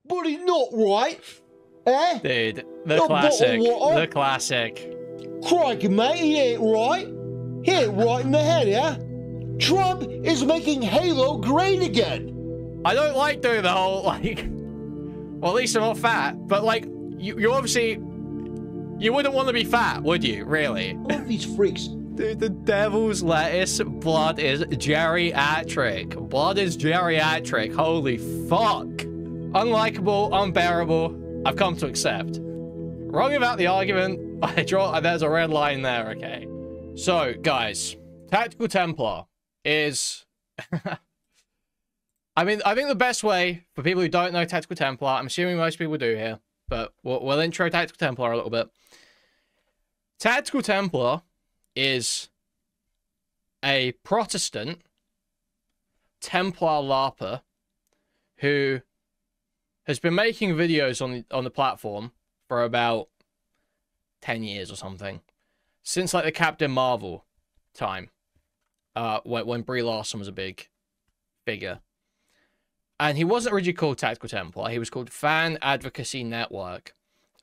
but it's not right. Eh? Dude, the Not classic. bottled water. The classic. Crikey, mate, he ain't right. He ain't right in the head, yeah? Trump is making Halo great again. I don't like doing the whole, like... Well, at least I'm not fat, but, like, you obviously... You wouldn't want to be fat, would you? Really? All these freaks. Dude, the devil's lettuce blood is geriatric. Blood is geriatric. Holy fuck. Unlikable, unbearable. I've come to accept. Wrong about the argument. There's a red line there, okay. So, guys, Tactical Templar is... I mean, I think the best way for people who don't know Tactical Templar, I'm assuming most people do here, but we'll intro Tactical Templar a little bit. Tactical Templar is a Protestant Templar LARPer who has been making videos on the platform for about 10 years or something, since like the Captain Marvel time, when Brie Larson was a big figure. And he wasn't originally called Tactical Templar. He was called Fan Advocacy Network.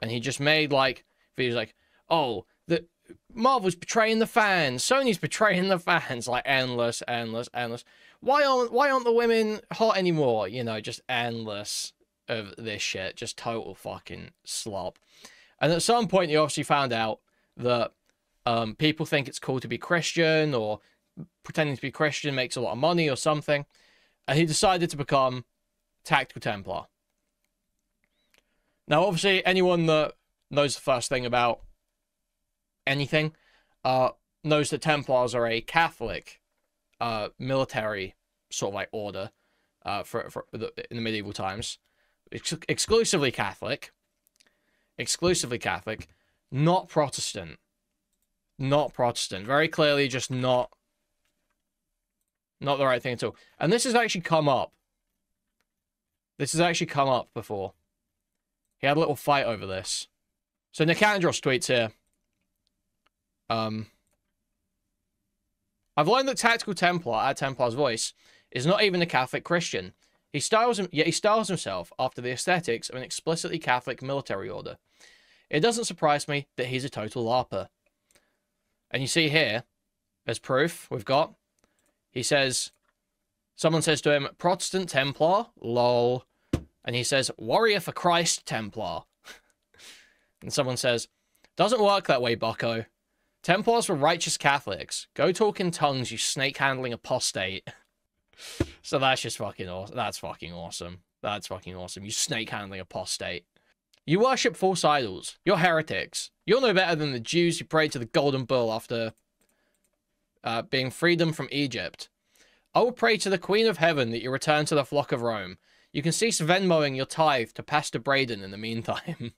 And he just made, like, videos like, oh, the Marvel's betraying the fans. Sony's betraying the fans. Like, endless, endless, endless. Why aren't the women hot anymore? You know, just endless of this shit. Just total fucking slop. And at some point, he obviously found out that people think it's cool to be Christian, or pretending to be Christian makes a lot of money or something. And he decided to become Tactical Templar. Now, obviously, anyone that knows the first thing about anything knows that Templars are a Catholic military sort of like order in the medieval times. Exclusively Catholic. Exclusively Catholic. Not Protestant. Not Protestant. Very clearly just not the right thing at all. And this has actually come up. This has actually come up before. He had a little fight over this. So Nicandros tweets here. I've learned that Tactical Templar, at Templar's Voice, is not even a Catholic Christian. Yet he styles himself after the aesthetics of an explicitly Catholic military order. It doesn't surprise me that he's a total LARPer. And you see here, as proof, we've got... He says, someone says to him, Protestant Templar, lol. And he says, Warrior for Christ Templar. And someone says, doesn't work that way, bucko. Templars were righteous Catholics. Go talk in tongues, you snake-handling apostate. So that's just fucking awesome. That's fucking awesome. That's fucking awesome. You snake-handling apostate. You worship false idols. You're heretics. You're no better than the Jews who prayed to the golden bull after... being freedom from Egypt. I will pray to the Queen of Heaven that you return to the flock of Rome. You can cease Venmoing your tithe to Pastor Braden in the meantime.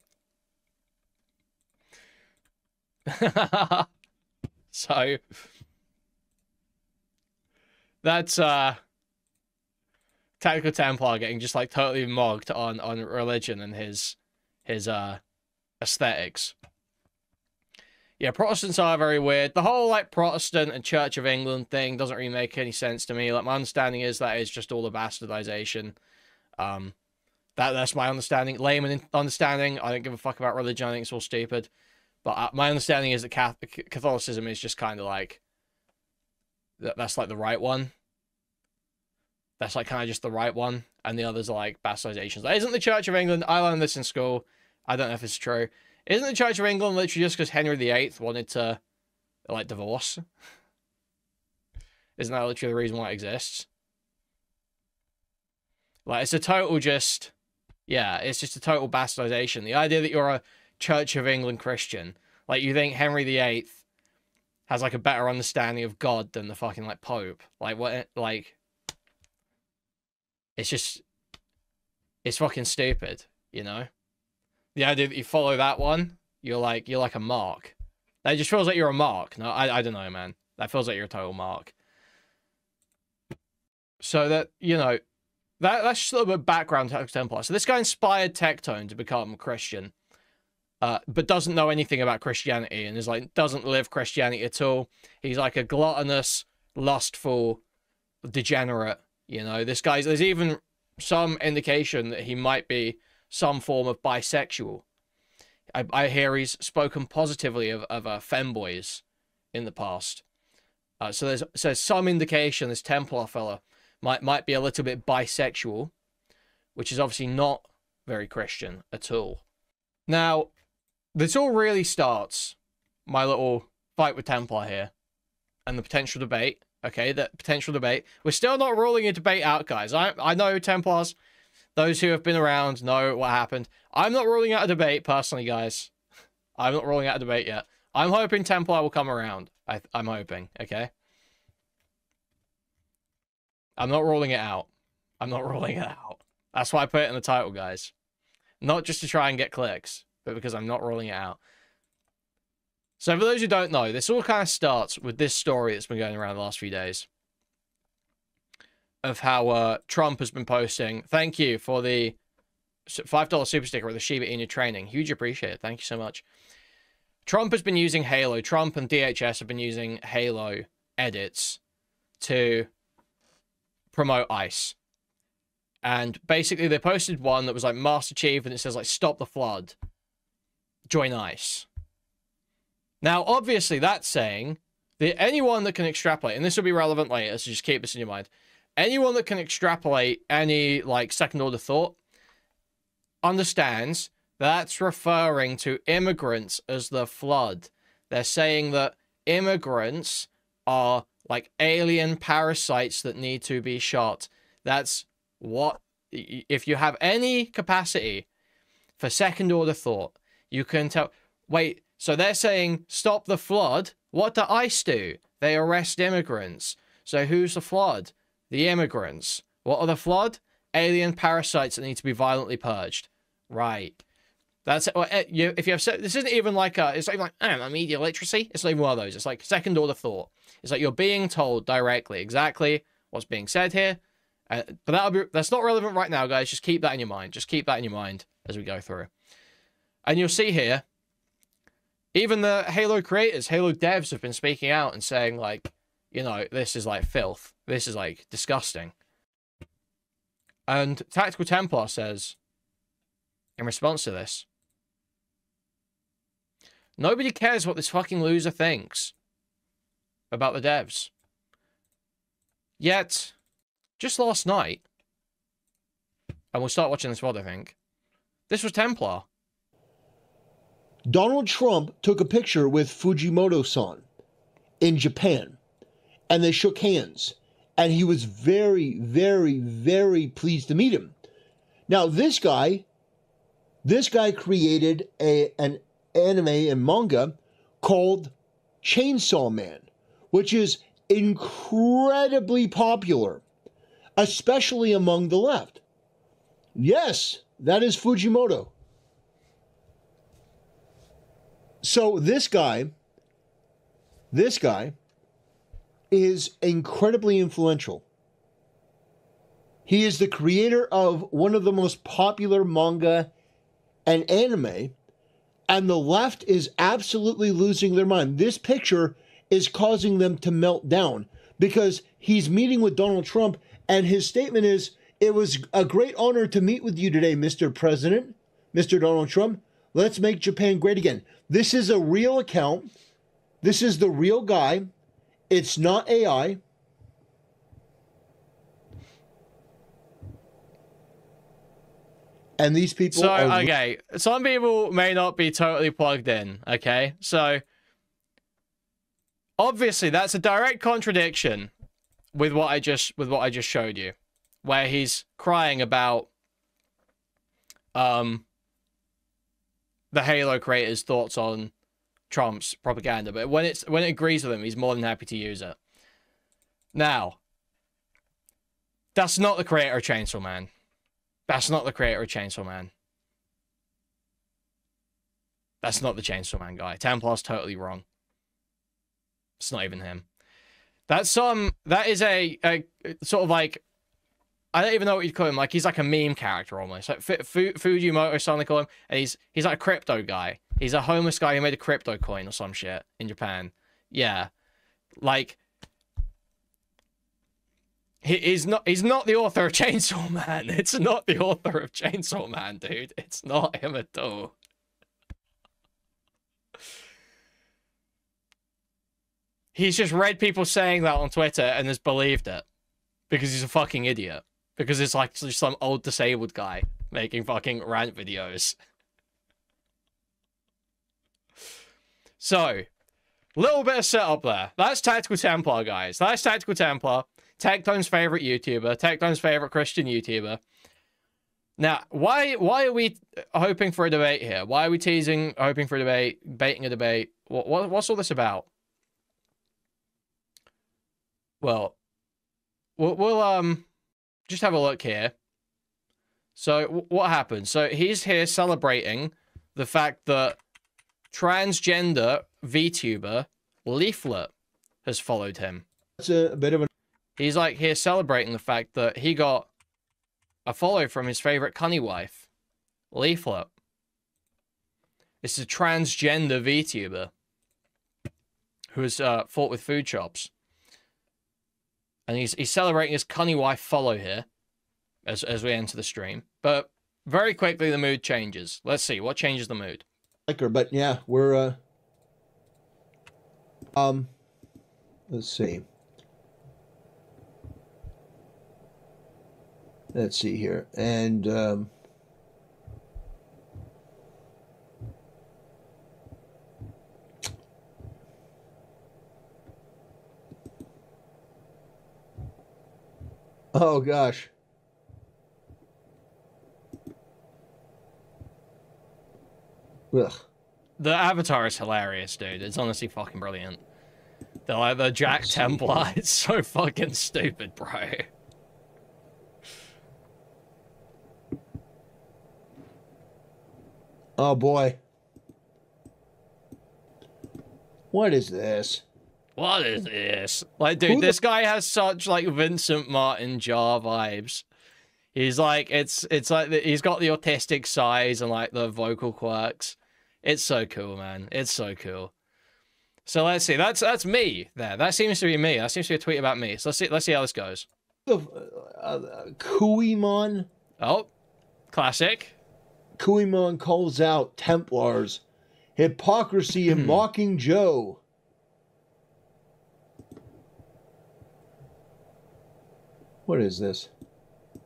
So, that's Tactical Templar getting just like totally mogged on religion and his aesthetics. Yeah, Protestants are very weird. The whole, like, Protestant and Church of England thing doesn't really make any sense to me. Like, my understanding is that is just all the bastardization. That's my understanding. Layman understanding. I don't give a fuck about religion. I think it's all stupid. But my understanding is that Catholicism is just kind of like... That's, like, the right one. That's, like, kind of just the right one. And the others are, like, bastardizations. Like, isn't the Church of England... I learned this in school. I don't know if it's true. Isn't the Church of England literally just because Henry VIII wanted to, like, divorce? Isn't that literally the reason why it exists? Like, it's a total just... Yeah, it's just a total bastardization. The idea that you're a Church of England Christian, like, you think Henry VIII has, like, a better understanding of God than the fucking, like, Pope. Like, what, like... It's just... It's fucking stupid, you know? The idea that you follow that one, you're like a mark. That just feels like you're a mark. No, I don't know, man. That feels like you're a total mark. So that, you know, that's just a little bit of background to Templar. So this guy inspired Tectone to become Christian, but doesn't know anything about Christianity and is like, doesn't live Christianity at all. He's like a gluttonous, lustful, degenerate, you know. This guy's, there's even some indication that he might be some form of bisexual. I hear he's spoken positively of femboys in the past. So there's some indication this Templar fella might be a little bit bisexual, which is obviously not very Christian at all. Now, this all really starts my little fight with Templar here and the potential debate. Okay, the potential debate. We're still not ruling a debate out, guys. I know Templars, those who have been around know what happened. I'm not ruling out a debate, personally, guys. I'm not ruling out a debate yet. I'm hoping Templar will come around. I'm hoping, okay? I'm not ruling it out. I'm not ruling it out. That's why I put it in the title, guys. Not just to try and get clicks, but because I'm not ruling it out. So for those who don't know, this all kind of starts with this story that's been going around the last few days. Of how Trump has been posting, thank you for the $5 super sticker with the Shiba Inu training. Huge appreciate it. Thank you so much. Trump has been using Halo. Trump and DHS have been using Halo edits to promote ICE. And basically they posted one that was like Master Chief and it says like, stop the flood. Join ICE. Now, obviously that's saying that anyone that can extrapolate, and this will be relevant later, so just keep this in your mind. Anyone that can extrapolate any, like, second-order thought understands that's referring to immigrants as the flood. They're saying that immigrants are, like, alien parasites that need to be shot. That's what... If you have any capacity for second-order thought, you can tell... Wait, so they're saying, stop the flood? What do ICE do? They arrest immigrants. So who's the flood? The immigrants. What are the flood? Alien parasites that need to be violently purged. Right. That's if you have this isn't even like it's not even like I don't know, media literacy. It's not even one of those. It's like second order thought. It's like you're being told directly exactly what's being said here. But that's not relevant right now, guys. Just keep that in your mind. Just keep that in your mind as we go through. And you'll see here, even the Halo creators, Halo devs have been speaking out and saying like, you know, this is like filth. This is like disgusting. And Tactical Templar says, in response to this, nobody cares what this fucking loser thinks about the devs. Yet, just last night, and we'll start watching this VOD, I think, this was Templar. Donald Trump took a picture with Fujimoto-san in Japan, and they shook hands, and he was very, very, very pleased to meet him. Now, this guy created an anime and manga called Chainsaw Man, which is incredibly popular, especially among the left. Yes, that is Fujimoto. So this guy is incredibly influential. He is the creator of one of the most popular manga and anime, and the left is absolutely losing their mind. This picture is causing them to melt down because he's meeting with Donald Trump, and his statement is, "It was a great honor to meet with you today, Mr. President, Mr. Donald Trump. Let's make Japan great again." This is a real account. This is the real guy. It's not AI. And these people are... Okay, some people may not be totally plugged in, okay? So, obviously, that's a direct contradiction with what I just showed you, where he's crying about the Halo creators' thoughts on Trump's propaganda, but when it agrees with him, he's more than happy to use it. Now, that's not the creator of Chainsaw Man. That's not the creator of Chainsaw Man. That's not the Chainsaw Man guy. Templar's totally wrong. It's not even him. That is a sort of like, I don't even know what you'd call him. Like, he's like a meme character almost. Like Fujimoto, something they call him. And he's like a crypto guy. He's a homeless guy who made a crypto coin or some shit in Japan. Yeah. Like, He's not the author of Chainsaw Man. It's not the author of Chainsaw Man, dude. It's not him at all. He's just read people saying that on Twitter and has believed it. Because he's a fucking idiot. Because it's like just some old disabled guy making fucking rant videos. So, little bit of setup there. That's Tactical Templar, guys. That's Tactical Templar. Tectone's favorite YouTuber. Tectone's favorite Christian YouTuber. Now, why are we hoping for a debate here? Why are we teasing, hoping for a debate, baiting a debate? What's all this about? Well, we'll just have a look here. So, what happened? So, he's here celebrating the fact that transgender VTuber Leaflet has followed him. That's a bit of an... He's like here celebrating the fact that he got a follow from his favorite cunny wife, Leaflet. It's a transgender VTuber who has fought with food shops. And he's celebrating his cunny wife follow here as we enter the stream. But very quickly the mood changes. Let's see, what changes the mood? Like her, but yeah, we're let's see. Let's see here. And oh gosh. Ugh. The avatar is hilarious, dude. It's honestly fucking brilliant. They're like the Jack Templar. It's so fucking stupid, bro. Oh boy. What is this? What is this? Like, dude, this guy has such like Vincent Martin Jar vibes. He's like, it's like he's got the autistic size and like the vocal quirks. It's so cool, man. It's so cool. So let's see. That's me there. That seems to be me. That seems to be a tweet about me. So let's see how this goes. Kuihman. Oh, classic. Kuihman calls out Templars hypocrisy and mocking Joe. What is this?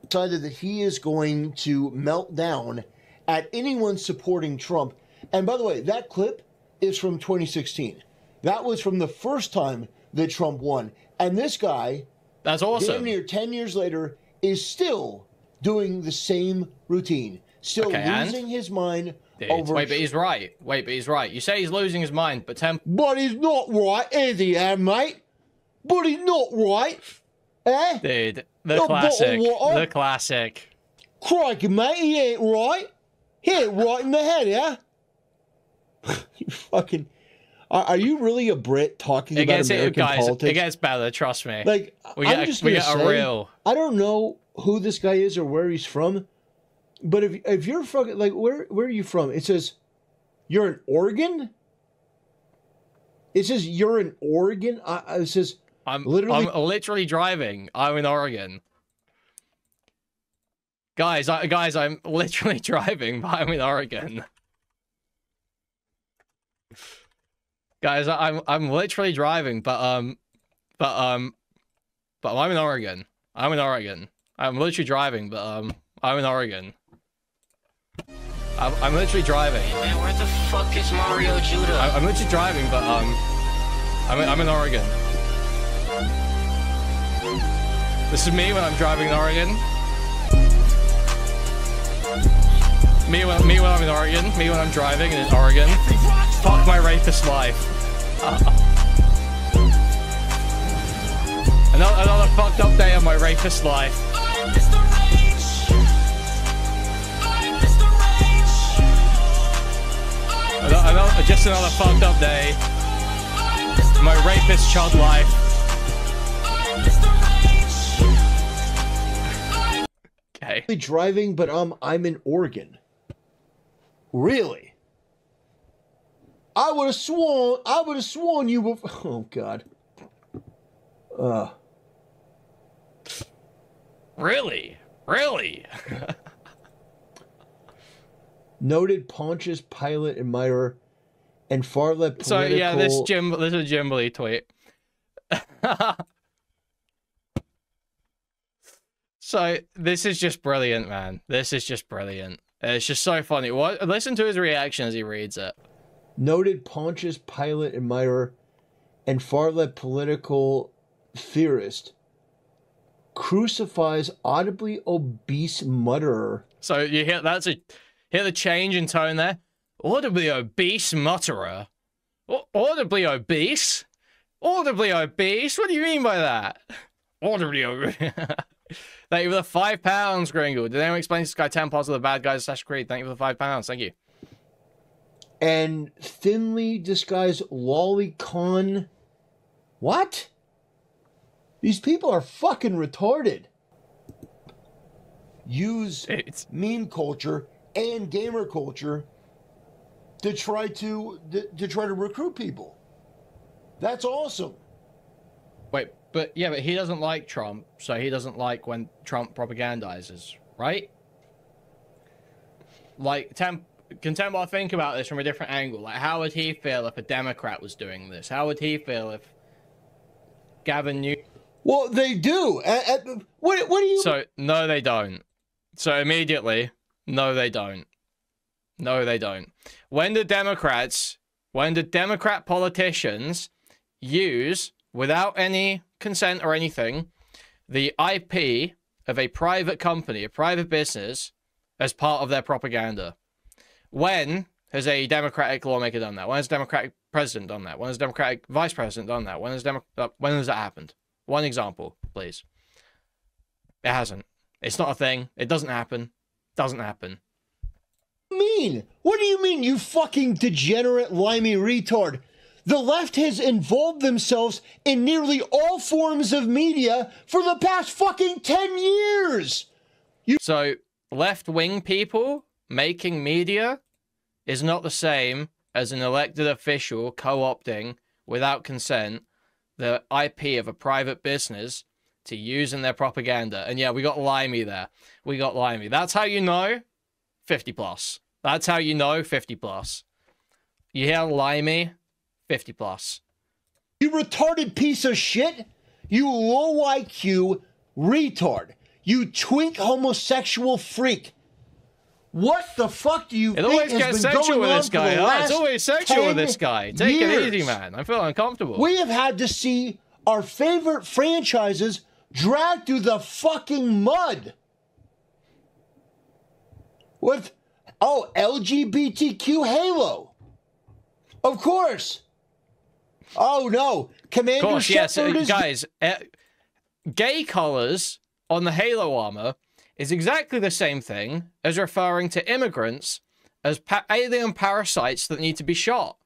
Decided that he is going to melt down at anyone supporting Trump. And by the way, that clip is from 2016. That was from the first time that Trump won. And this guy, that's awesome. Damn near 10 years later, is still doing the same routine. Still losing his mind. Dude, wait, but he's right. Wait, but he's right. You say he's losing his mind, but But he's not right, is he, mate? But he's not right. Eh? Dude, the classic. The classic. Crikey, mate, he ain't right. He ain't right in the head, yeah? You fucking... Are you really a Brit talking about American politics? It gets better, trust me. Like, we get a real... I don't know who this guy is or where he's from, but if you're fucking... Like, where are you from? It says, you're in Oregon? It says, you're in Oregon? It says... I'm literally driving. I'm in Oregon. Guys, I'm literally driving, but I'm in Oregon. Guys, I'm literally driving, but I'm in Oregon. I'm in Oregon. I'm literally driving, but I'm in Oregon. I'm literally driving. Hey man, where the fuck is Mario Judah? I'm literally driving, but I'm in Oregon. This is me when I'm driving in Oregon. Me when I'm in Oregon. Me when I'm driving in Oregon. Fuck my rapist life. Another fucked up day of my rapist life. Just another fucked up day. My rapist child life. Okay. Driving, but I'm in Oregon. Really? I would have sworn you were... Oh, God. Really? Really? Noted Pontius Pilate admirer and far-left political... So, yeah, this is a Jim Lee tweet. So, this is just brilliant, man. This is just brilliant. It's just so funny. Listen to his reaction as he reads it. Noted Pontius Pilate admirer and far-left political theorist crucifies audibly obese mutterer. So you hear hear the change in tone there? Audibly obese mutterer. Audibly obese? Audibly obese? What do you mean by that? Audibly obese. Thank you for the £5, Gringo. Did anyone explain to Sky Templars are the bad guys of Assassin's Creed? Thank you for the £5. Thank you. And thinly disguised lolicon. What? These people are fucking retarded. Use meme culture and gamer culture to try to recruit people. That's awesome. But he doesn't like Trump, so he doesn't like when Trump propagandizes, right? Like, can Templar think about this from a different angle? Like, how would he feel if a Democrat was doing this? How would he feel if Gavin Newsom... Well, they do. What do you... So, no, they don't. So, immediately, no, they don't. No, they don't. When the Democrat politicians use, without any consent or anything, the IP of a private company, a private business, as part of their propaganda. When has a Democratic lawmaker done that? When has a Democratic president done that? When has a Democratic vice president done that? When has that happened? One example, please. It hasn't. It's not a thing. It doesn't happen. Doesn't happen. What do you mean, you fucking degenerate, limey retard? The left has involved themselves in nearly all forms of media for the past fucking 10 years! So, left-wing people making media is not the same as an elected official co-opting, without consent, the IP of a private business to use in their propaganda. And yeah, we got limey there. We got limey. That's how you know 50+. That's how you know 50+. You hear limey? 50+. You retarded piece of shit! You low IQ retard! You twink homosexual freak! What the fuck do you think has been going on for the last 10 years? It always gets sexual with this guy, huh? It's always sexual with this guy. Take it easy, man. I feel uncomfortable. We have had to see our favorite franchises dragged through the fucking mud. With, LGBTQ Halo. Of course. Oh, no. Commander Shepard is... Guys, gay colors on the Halo armor is exactly the same thing as referring to immigrants as alien parasites that need to be shot.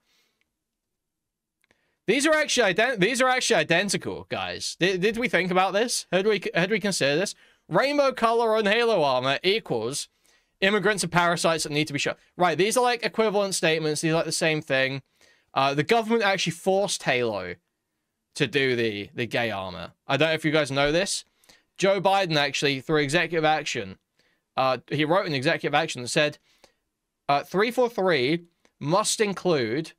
These are actually identical, guys. Did we think about this? Had we consider this? Rainbow color on Halo armor equals immigrants and parasites that need to be shot. Right, these are like equivalent statements. These are like the same thing. The government actually forced Halo to do the gay armor. I don't know if you guys know this. Joe Biden actually, through executive action, he wrote an executive action that said 343 must include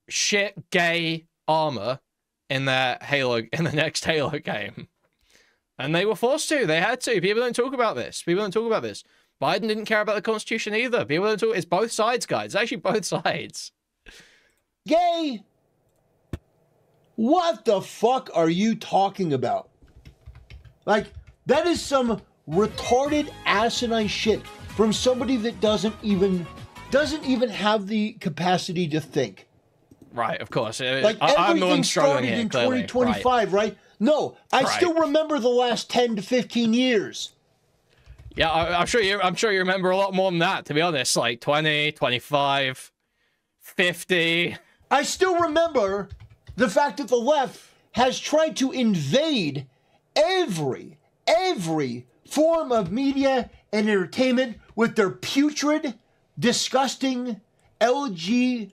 shit gay armor in their next Halo game. And they were forced to. They had to. People don't talk about this. Biden didn't care about the Constitution either. People don't talk. It's both sides, guys. It's actually both sides. Gay? What the fuck are you talking about? Like, that is some retarded asinine shit from somebody that doesn't even have the capacity to think. Right, of course. Like, I'm the one everything struggling started here, in clearly. 2025, right? No, I still remember the last 10 to 15 years. Yeah, I'm sure you remember a lot more than that, to be honest. Like 20, 25, 50. I still remember the fact that the left has tried to invade every form of media and entertainment with their putrid, disgusting LGBTQ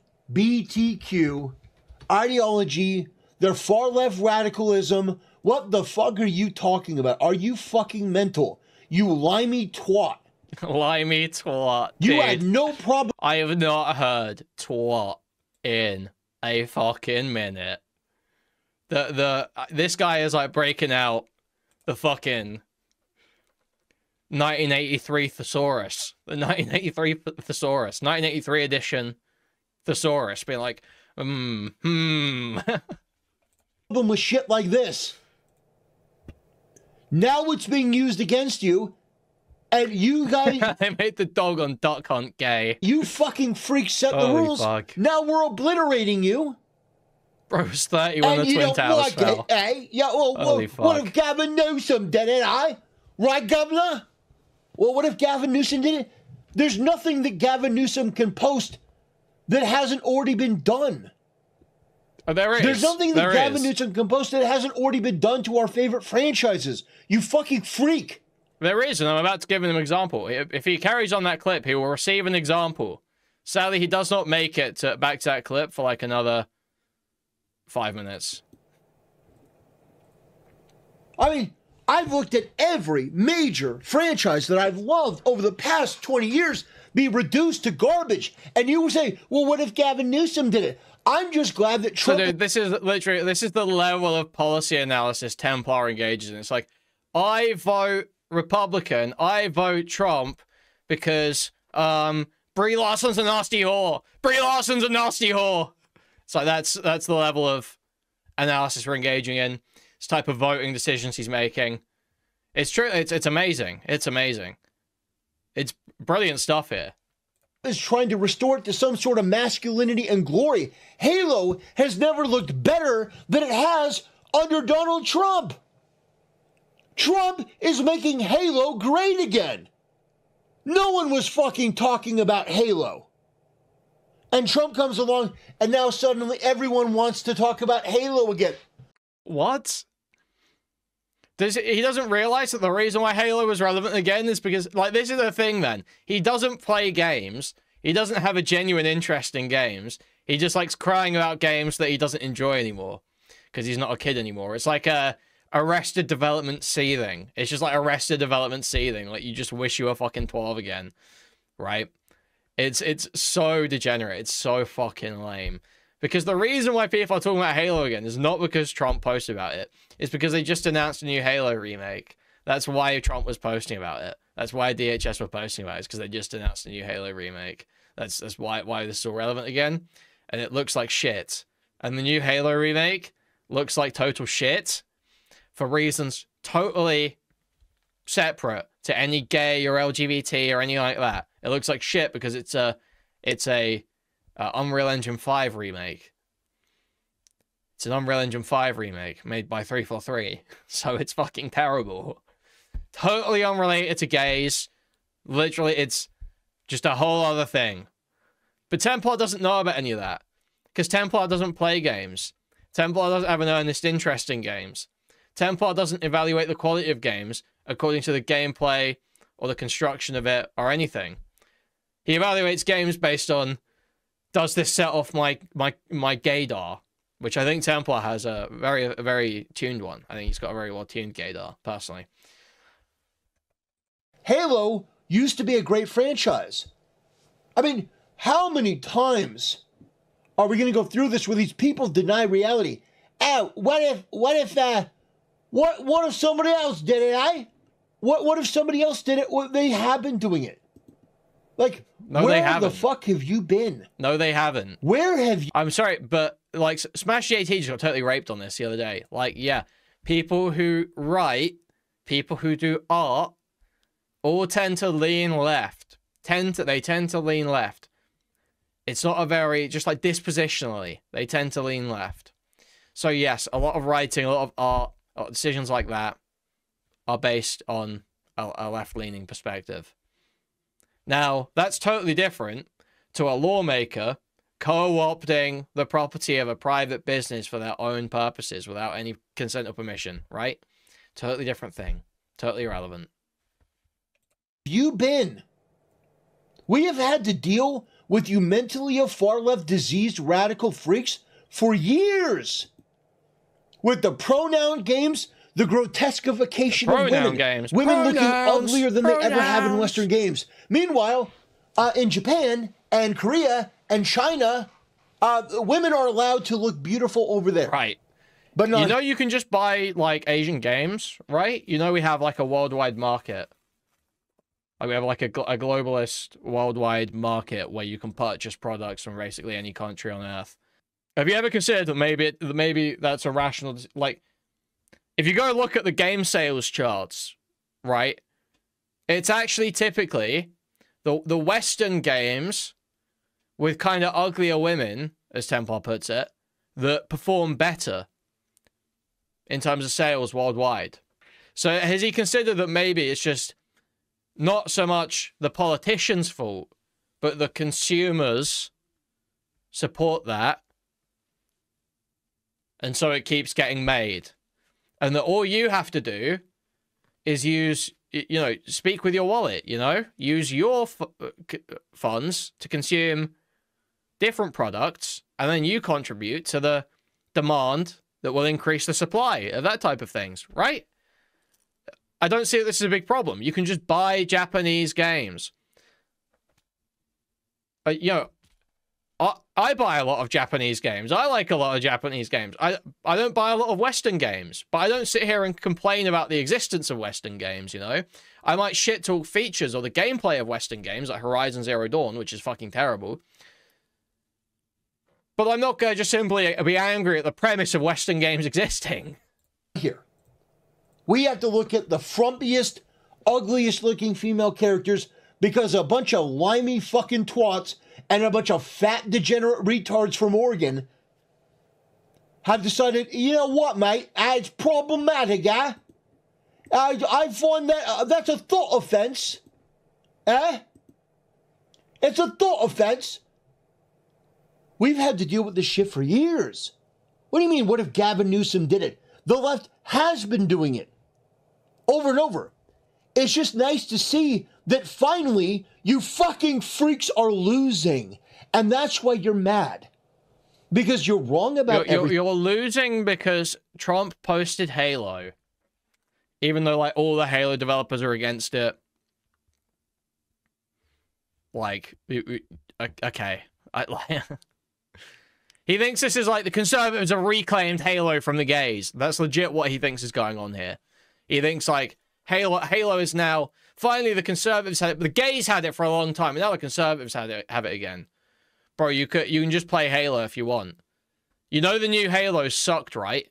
ideology, their far left radicalism, What the fuck are you talking about? Are you fucking mental? You limey twat. Limey twat. You dude. had no problem. I have not heard twat in a fucking minute. This guy is like breaking out the fucking 1983 thesaurus. The 1983 thesaurus. 1983 edition thesaurus. Being like, problem with shit like this. Now it's being used against you, and you guys... They made the dog on Duck Hunt gay. You fucking freaks set the Holy rules. fuck. Now we're obliterating you. Bro's 30 when the Twin Towers like fell. It, eh? Yeah, well, what if Gavin Newsom did it, eh? Right, Governor? Well, what if Gavin Newsom did it? There's nothing that Gavin Newsom can post that hasn't already been done. Oh, there is. There's nothing that Gavin Newsom can post that hasn't already been done to our favorite franchises. You fucking freak. There is, and I'm about to give him an example. If he carries on that clip, he will receive an example. Sadly, he does not make it back to that clip for like another 5 minutes. I mean, I've looked at every major franchise that I've loved over the past 20 years be reduced to garbage. And you would say, well, what if Gavin Newsom did it? I'm just glad that Trump... So, dude, this is the level of policy analysis Templar engages in. It's like, I vote Republican, I vote Trump because Brie Larson's a nasty whore. Brie Larson's a nasty whore. So that's the level of analysis we're engaging in. This type of voting decisions he's making. It's true. It's amazing. It's amazing. It's brilliant stuff here. Is trying to restore it to some sort of masculinity and glory. Halo has never looked better than it has under Donald Trump. Trump is making Halo great again. No one was fucking talking about Halo. And Trump comes along, and now suddenly everyone wants to talk about Halo again. What? He doesn't realize that the reason why Halo is relevant again is because, like, this is the thing, then. He doesn't play games. He doesn't have a genuine interest in games. He just likes crying about games that he doesn't enjoy anymore. Because he's not a kid anymore. It's like Arrested Development seething. It's just like Arrested Development seething. Like, you just wish you were fucking 12 again. Right? It's so degenerate. It's so fucking lame. Because the reason why people are talking about Halo again is not because Trump posted about it. It's because they just announced a new Halo remake. That's why Trump was posting about it. That's why DHS were posting about it. It's because they just announced a new Halo remake. That's why this is all relevant again. And it looks like shit. And the new Halo remake looks like total shit for reasons totally separate to any gay or LGBT or anything like that. It looks like shit because it's a Unreal Engine 5 remake. It's an Unreal Engine 5 remake made by 343. So it's fucking terrible. Totally unrelated to gays. Literally, it's just a whole other thing. But Templar doesn't know about any of that. Because Templar doesn't play games. Templar doesn't have an earnest interest in games. Templar doesn't evaluate the quality of games according to the gameplay or the construction of it or anything. He evaluates games based on, does this set off my gaydar? Which I think Templar has a very tuned one. I think he's got a very well-tuned gaydar, personally. Halo used to be a great franchise. I mean, how many times are we going to go through this where these people deny reality? Oh, what if somebody else did it, eh? What if somebody else did it? Well, they have been doing it. Like, no, they haven't. Where the fuck have you been? No, they haven't. Where have you... I'm sorry, but, like, Smash JT just got totally raped on this the other day. Like, yeah, people who write, people who do art, all tend to lean left. They tend to lean left. It's not a very, just like dispositionally, they tend to lean left. So yes, a lot of writing, a lot of art, decisions like that are based on a left-leaning perspective. Now, that's totally different to a lawmaker co-opting the property of a private business for their own purposes without any consent or permission, right? Totally different thing. Totally irrelevant. You been? We have had to deal with you mentally far-left diseased radical freaks for years. with the pronoun games, the grotesquification of women. Games. Women looking Pronouns. uglier than they ever have in Western games. Meanwhile, in Japan and Korea and China, women are allowed to look beautiful over there. Right. But not... You know you can just buy, like, Asian games, right? You know we have, like, a worldwide market. Like, we have, like, a globalist worldwide market where you can purchase products from basically any country on Earth. Have you ever considered that maybe that's a rational... Like, if you go look at the game sales charts, right? It's actually typically the Western games with kind of uglier women, as Templar puts it, that perform better in terms of sales worldwide. So has he considered that maybe it's just not so much the politicians' fault, but the consumers support that, and so it keeps getting made? And that all you have to do is use, you know, speak with your wallet, you know? Use your funds to consume different products, and then you contribute to the demand that will increase the supply of that type of things, right? I don't see that this is a big problem. You can just buy Japanese games. You know, I buy a lot of Japanese games. I like a lot of Japanese games. I don't buy a lot of Western games, but I don't sit here and complain about the existence of Western games, you know? I might shit-talk features or the gameplay of Western games, like Horizon Zero Dawn, which is fucking terrible. But I'm not going to just simply be angry at the premise of Western games existing. Here, we have to look at the frumpiest, ugliest looking female characters because a bunch of limey fucking twats and a bunch of fat degenerate retards from Oregon have decided, you know what, mate, it's problematic, eh? I find that that's a thought offense. Eh? It's a thought offense. We've had to deal with this shit for years. What do you mean, what if Gavin Newsom did it? The left has been doing it. Over and over. It's just nice to see that finally you fucking freaks are losing. And that's why you're mad. Because you're wrong about everything. You're losing because Trump posted Halo. Even though, like, all the Halo developers are against it. Like, okay. He thinks this is like the conservatives have reclaimed Halo from the gays. That's legit what he thinks is going on here. He thinks, like, Halo is now... Finally, the conservatives had it. The gays had it for a long time, and now the conservatives have it again. Bro, you can just play Halo if you want. You know the new Halo sucked, right?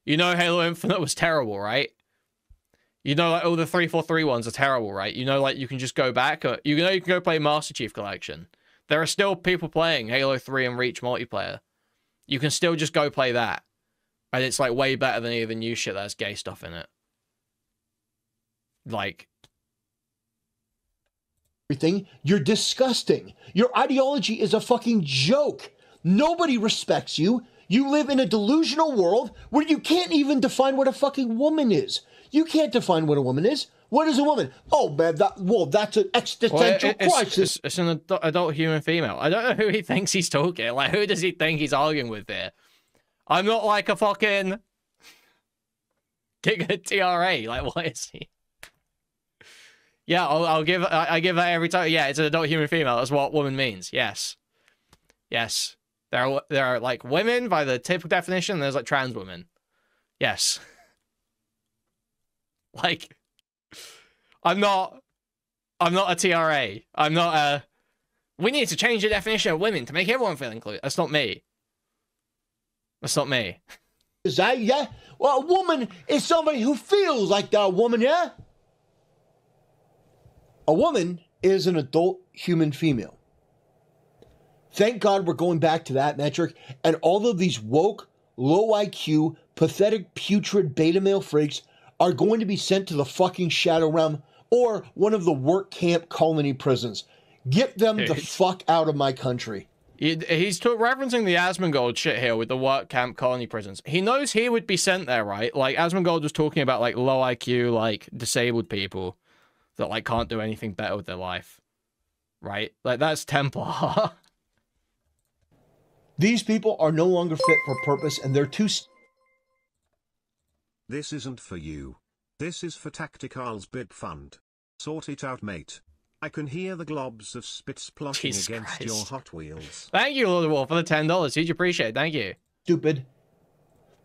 You know Halo Infinite was terrible, right? You know, like, all the 343 ones are terrible, right? You know, like, you can just go back. You know you can go play Master Chief Collection. There are still people playing Halo 3 and Reach multiplayer. You can still just go play that. And it's, like, way better than any of the new shit that has gay stuff in it. Like... everything. You're disgusting. Your ideology is a fucking joke. Nobody respects you. You live in a delusional world where you can't even define what a fucking woman is. You can't define what a woman is. What is a woman? Oh, man, that's an existential crisis. It's an adult human female. I don't know who he thinks he's talking. Like, who does he think he's arguing with there? I'm not like a fucking... Giga TRA. Like, what is he? Yeah, I give that every time. Yeah, it's an adult human female. That's what woman means. Yes. Yes. There are like women by the typical definition, and there's like trans women. Yes. Like, I'm not a TRA. I'm not a... We need to change the definition of women to make everyone feel included. That's not me. That's not me. Is that, yeah? Well, a woman is somebody who feels like they're a woman, yeah? A woman is an adult human female. Thank God we're going back to that metric, and all of these woke, low IQ, pathetic, putrid beta male freaks are going to be sent to the fucking Shadow Realm or one of the work camp colony prisons. Get them the fuck out of my country. He's referencing the Asmongold shit here with the work camp colony prisons. He knows he would be sent there, right? Like, Asmongold was talking about, like, low IQ, like, disabled people that, like, can't do anything better with their life. Right? Like, that's Templar. These people are no longer fit for purpose, and they're too... This isn't for you. This is for Tactical's big fund. Sort it out, mate. I can hear the globs of spit splashing Jesus against Christ. your Hot Wheels. Thank you, Lord of War, for the $10. Huge appreciate. Thank you. Stupid.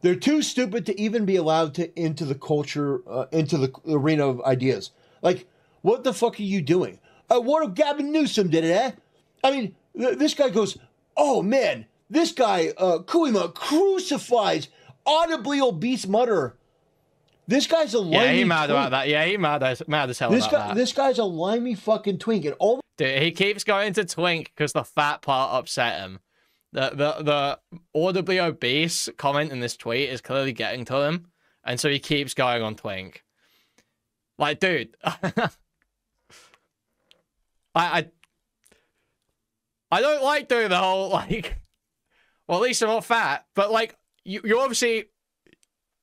They're too stupid to even be allowed to into the culture, into the arena of ideas. Like, what the fuck are you doing? What if Gavin Newsom did it, eh? I mean, this guy goes, oh man, this guy, Kuihman, crucifies audibly obese mutterer. This guy's a limey Yeah, he mad twink. about that. Yeah, he mad as hell about that. This guy's a limey fucking twink. And all Dude, he keeps going to twink because the fat part upset him. The audibly obese comment in this tweet is clearly getting to him, and so he keeps going on twink. Like, dude, I don't like doing the whole, like, well, at least I'm not fat, but like, you obviously,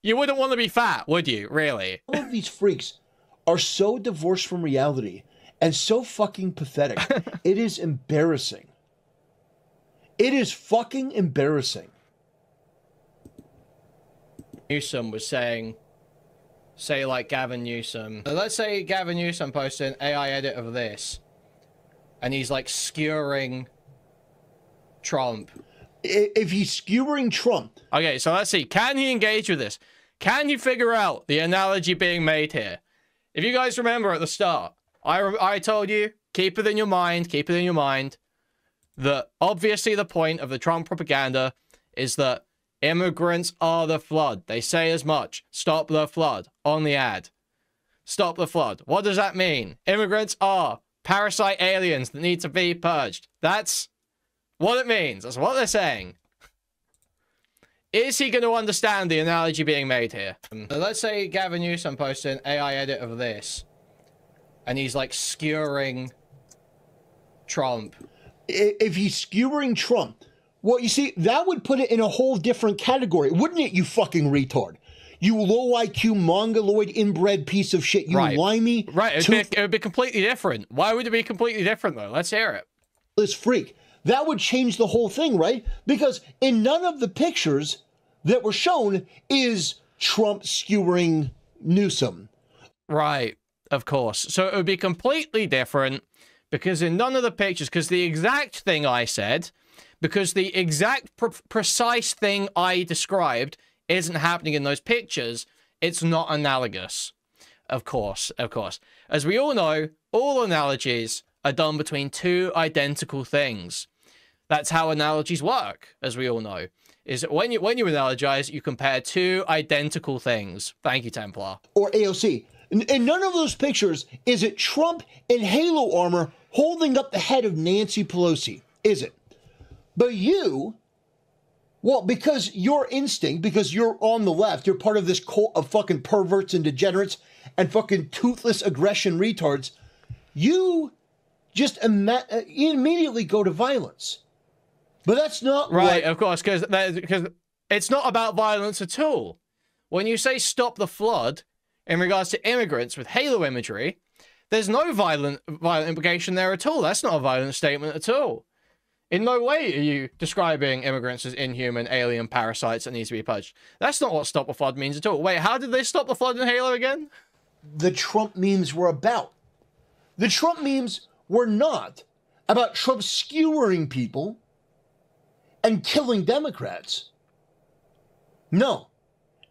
you wouldn't want to be fat, would you? Really? of these freaks are so divorced from reality and so fucking pathetic. It is embarrassing. It is fucking embarrassing. Newsom was saying, say like Gavin Newsom. Let's say Gavin Newsom posted an AI edit of this, and he's like skewering Trump. If he's skewering Trump. Okay, so let's see. Can he engage with this? Can he figure out the analogy being made here? If you guys remember at the start, I told you, keep it in your mind, that obviously the point of the Trump propaganda is that immigrants are the flood. They say as much. Stop the flood on the ad. Stop the flood. What does that mean? Immigrants are parasite aliens that need to be purged. That's what it means. That's what they're saying. Is he going to understand the analogy being made here? Let's say Gavin Newsom posted an AI edit of this, and he's like skewering Trump. If he's skewering Trump, well, you see, that would put it in a whole different category, wouldn't it, you fucking retard? You low IQ, mongoloid, inbred piece of shit. You limey. Right, it would be completely different. Why would it be completely different, though? Let's hear it. This freak. That would change the whole thing, right? Because in none of the pictures that were shown is Trump skewering Newsom. Right, of course. So it would be completely different because in none of the pictures, because the exact thing I said, because the exact precise thing I described isn't happening in those pictures, it's not analogous. Of course, of course. As we all know, all analogies are done between two identical things. That's how analogies work, as we all know. Is that when you analogize, you compare two identical things. Thank you, Templar. Or AOC. In none of those pictures is it Trump in Halo armor holding up the head of Nancy Pelosi, is it? But you, well, because your instinct, because you're on the left, you're part of this cult of fucking perverts and degenerates and fucking toothless aggression retards, you just immediately go to violence. But that's not right, of course, because it's not about violence at all. When you say stop the flood in regards to immigrants with Halo imagery, there's no violent implication there at all. That's not a violent statement at all. In no way are you describing immigrants as inhuman, alien parasites that need to be purged. That's not what stop the flood means at all. Wait, how did they stop the flood in Halo again? The Trump memes were about. The Trump memes were not about Trump skewering people and killing Democrats. No.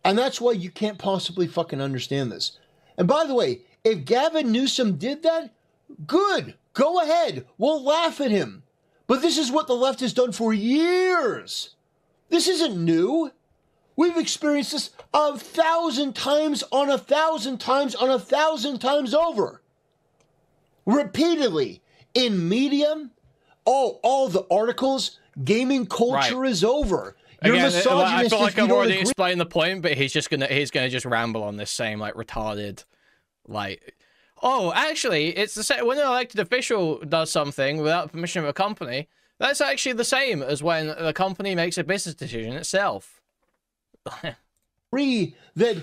And that's why you can't possibly fucking understand this. And by the way, if Gavin Newsom did that, good. Go ahead. We'll laugh at him. But this is what the left has done for years. This isn't new. We've experienced this 1,000 times on 1,000 times on 1,000 times over. Repeatedly. In media, all the articles, gaming culture is over. You're Again, misogynist. I feel like I've already agree. explained the point, but he's gonna just ramble on this same like retarded, like, oh, actually, it's the same when an elected official does something without permission of a company. That's actually the same as when the company makes a business decision itself. Agree that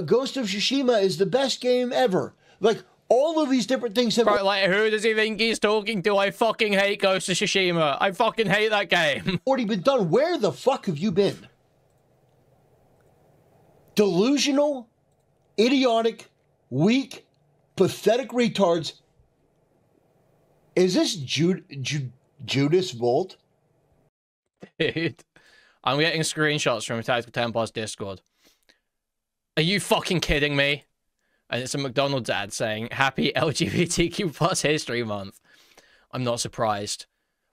Ghost of Tsushima is the best game ever. Like, all of these different things have... Right, like, who does he think he's talking to? I fucking hate Ghost of Tsushima. I fucking hate that game. already been done. Where the fuck have you been? Delusional, idiotic, weak, pathetic retards. Is this Judas Volt? Dude, I'm getting screenshots from Tactical Templar's Discord. Are you fucking kidding me? And it's a McDonald's ad saying, Happy LGBTQ plus History Month. I'm not surprised.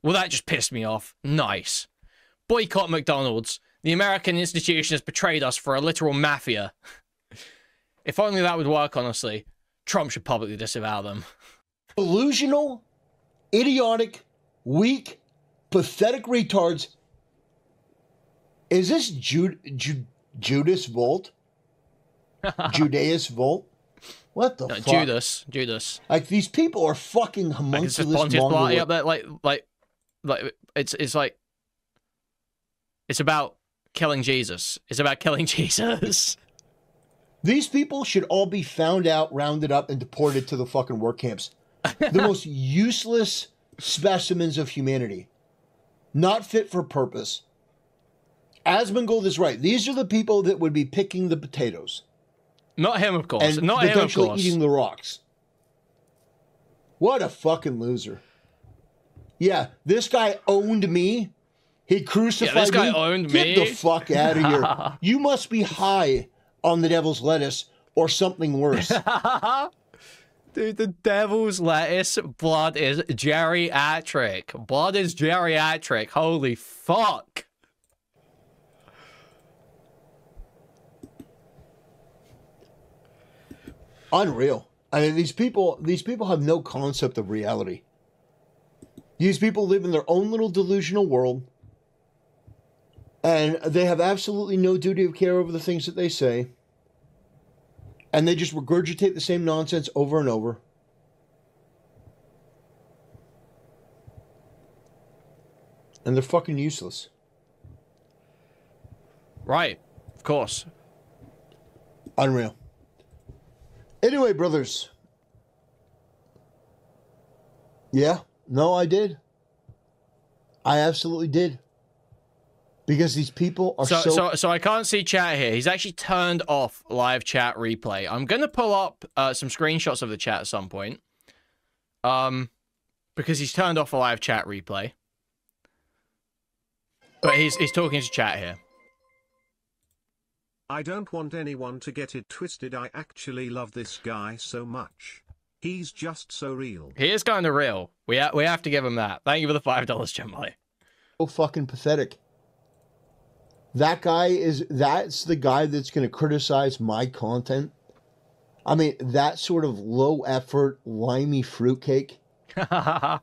Well, that just pissed me off. Nice. Boycott McDonald's. The American institution has betrayed us for a literal mafia. If only that would work, honestly. Trump should publicly disavow them. Delusional, idiotic, weak, pathetic retards. Is this Judas Volt? Judas Volt? What the fuck? Judas. Like, these people are fucking homunculus. Like, it's Pontius Pilate up there, like, it's like, it's about killing Jesus. It's about killing Jesus. These people should all be found out, rounded up, and deported to the fucking work camps. The most useless specimens of humanity. Not fit for purpose. Asmongold is right. These are the people that would be picking the potatoes. Not him, of course. And not him, of potentially course. eating the rocks. What a fucking loser. Yeah, this guy owned me. He crucified me. Yeah, this guy owned me. Get the fuck out of here. You must be high on the devil's lettuce or something worse. Dude, the devil's lettuce blood is geriatric. Blood is geriatric. Holy fuck. Unreal. I mean, these people have no concept of reality. These people live in their own little delusional world, and they have absolutely no duty of care over the things that they say, and they just regurgitate the same nonsense over and over. And they're fucking useless. Right. Of course. Unreal. Anyway, brothers. Yeah. No, I did. I absolutely did. Because these people are so I can't see chat here. He's actually turned off live chat replay. I'm going to pull up some screenshots of the chat at some point. Because he's turned off a live chat replay. But he's talking to chat here. I don't want anyone to get it twisted. I actually love this guy so much. He's just so real. He is kind of real. We have to give him that. Thank you for the $5, Jimmy. So fucking pathetic. That's the guy that's going to criticize my content. I mean, that sort of low effort, limey fruitcake. Like,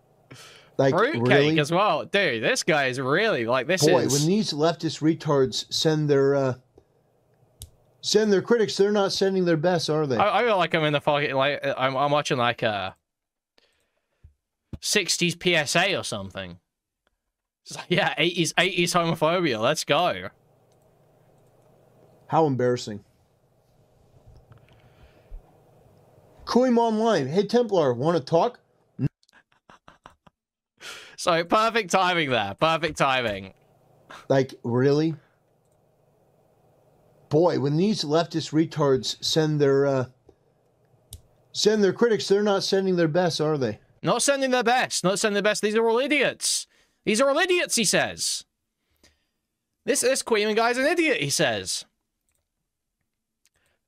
fruitcake really? As well. Dude, this guy is really like this. Boy, when these leftist retards send their critics, they're not sending their best, are they? I feel like I'm in the fucking, like, I'm watching like a 60s PSA or something. It's like, yeah, 80s homophobia. Let's go. How embarrassing. Kuihman online. Hey, Templar, want to talk? So, perfect timing there. Perfect timing. Like, really? Boy, when these leftist retards send their critics, they're not sending their best, are they? Not sending their best. Not sending their best. These are all idiots. These are all idiots, he says. This Kuihman guy's an idiot, he says.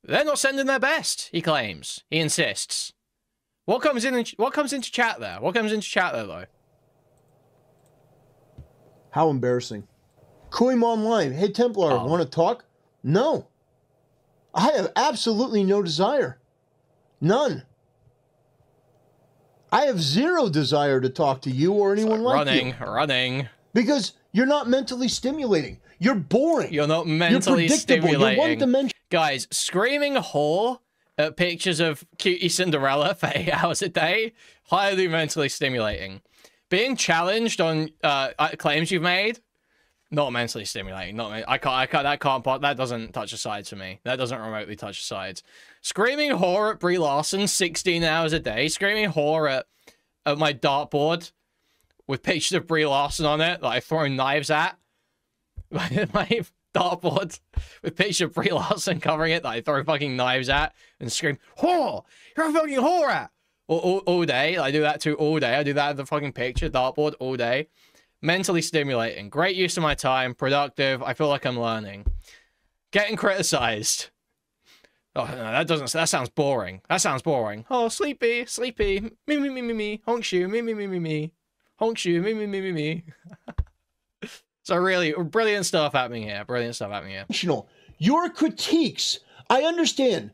They're not sending their best, he claims. He insists. What comes into chat there? What comes into chat there, though? How embarrassing. Kuihman online. Hey, Templar, want to talk? No. I have absolutely no desire. None. I have zero desire to talk to you or anyone like you. Running. Because you're not mentally stimulating. You're boring. You're not mentally stimulating. You're one-dimensional. Guys, screaming whore at pictures of cutie Cinderella for 8 hours a day, highly mentally stimulating. Being challenged on claims you've made, not mentally stimulating. That doesn't touch the sides for me. That doesn't remotely touch the sides. Screaming whore at Brie Larson 16 hours a day. Screaming whore at my dartboard with pictures of Brie Larson on it that I've thrown knives at. dartboard with picture of Brie Larson covering it that I throw fucking knives at and scream, "Whore! You're a fucking whore at!" All day. I do that too all day. I do that at the fucking picture, dartboard, all day. Mentally stimulating. Great use of my time. Productive. I feel like I'm learning. Getting criticized. Oh, no, that sounds boring. That sounds boring. Oh, sleepy, sleepy. Me. Honk shoe, me. Honk shoe, me. So really, brilliant stuff happening here. Brilliant stuff happening here. Your critiques, I understand.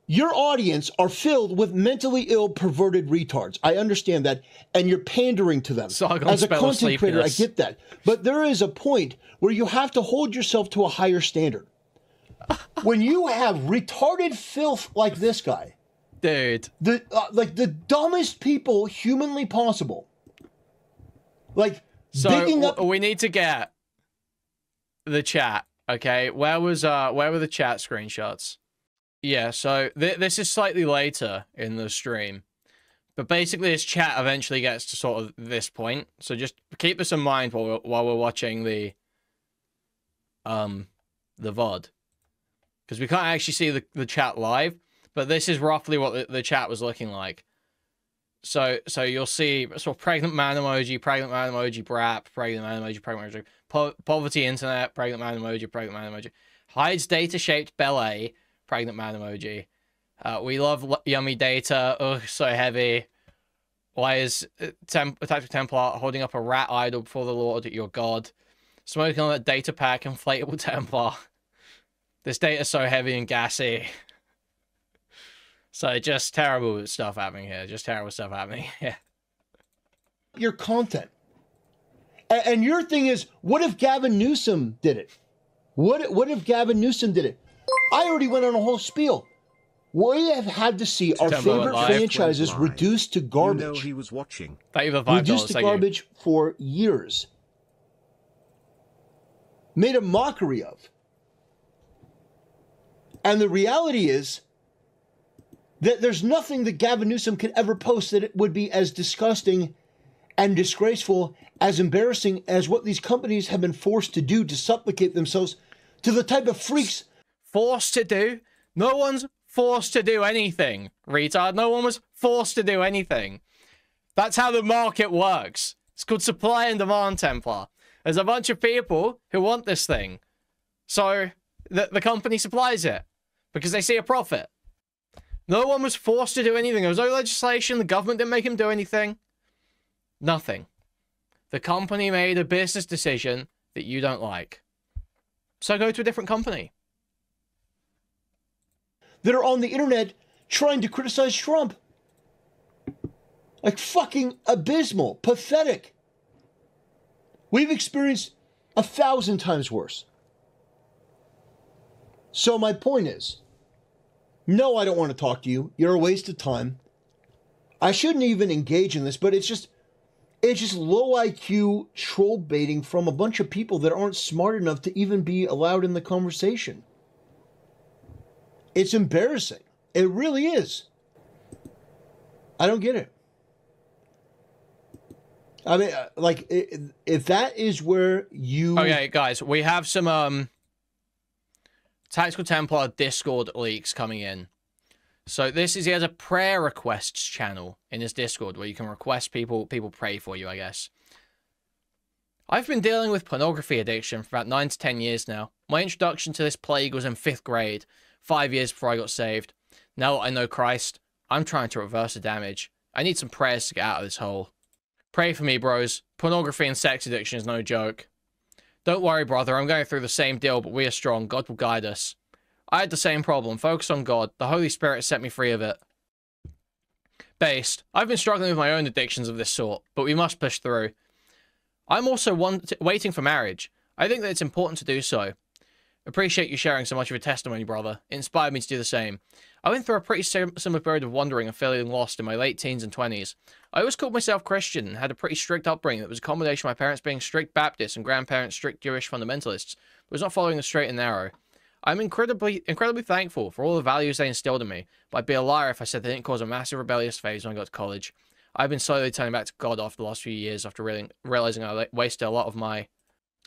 Your audience are filled with mentally ill, perverted retards. I understand that, and you're pandering to them. As a content creator, I get that. But there is a point where you have to hold yourself to a higher standard. When you have retarded filth like this guy, dude, like the dumbest people humanly possible, like digging up. We need to get the chat. Okay, where were the chat screenshots? Yeah, so this is slightly later in the stream, but basically this chat eventually gets to sort of this point. So just keep this in mind while we're watching the VOD. Because we can't actually see the chat live, but this is roughly what the chat was looking like. So you'll see sort of pregnant man emoji, brap, pregnant man emoji, poverty internet, pregnant man emoji, hides data-shaped ballet, pregnant man emoji. We love yummy data, ugh, so heavy. Why is Tactical Templar holding up a rat idol before the Lord, your god? Smoking on that data pack, inflatable Templar. This data's so heavy and gassy. So just terrible stuff happening here. Just terrible stuff happening here. Your content. And your thing is, what if Gavin Newsom did it? What if Gavin Newsom did it? I already went on a whole spiel. We have had to see our favorite franchises reduced to garbage. You know he was watching. Reduced to garbage for years. Made a mockery of. And the reality is that there's nothing that Gavin Newsom could ever post that it would be as disgusting and disgraceful, as embarrassing as what these companies have been forced to do to supplicate themselves to the type of freaks. Forced to do? No one's forced to do anything, retard. No one was forced to do anything. That's how the market works. It's called supply and demand, Templar. There's a bunch of people who want this thing. So the company supplies it because they see a profit. No one was forced to do anything. There was no legislation. The government didn't make him do anything. Nothing. The company made a business decision that you don't like. So go to a different company. That are on the internet trying to criticize Trump. Like fucking abysmal, pathetic. We've experienced 1,000 times worse. So my point is, no, I don't want to talk to you. You're a waste of time. I shouldn't even engage in this, but it's just low IQ troll baiting from a bunch of people that aren't smart enough to even be allowed in the conversation. It's embarrassing. It really is. I don't get it. I mean, like, if that is where you... Okay, guys, we have some Tactical Templar Discord leaks coming in. So he has a prayer requests channel in his Discord where you can request people pray for you, I guess. I've been dealing with pornography addiction for about 9 to 10 years now. My introduction to this plague was in 5th grade, 5 years before I got saved. Now that I know Christ, I'm trying to reverse the damage. I need some prayers to get out of this hole. Pray for me, bros. Pornography and sex addiction is no joke. Don't worry, brother. I'm going through the same deal, but we are strong. God will guide us. I had the same problem. Focus on God. The Holy Spirit set me free of it. Based. I've been struggling with my own addictions of this sort, but we must push through. I'm also waiting for marriage. I think that it's important to do so. Appreciate you sharing so much of your testimony, brother. It inspired me to do the same. I went through a pretty similar period of wandering and feeling lost in my late teens and 20s. I always called myself Christian and had a pretty strict upbringing that was a combination of my parents being strict Baptists and grandparents strict Jewish fundamentalists, but was not following the straight and narrow. I'm incredibly thankful for all the values they instilled in me, but I'd be a liar if I said they didn't cause a massive rebellious phase when I got to college. I've been slowly turning back to God after the last few years after realizing I wasted a lot of my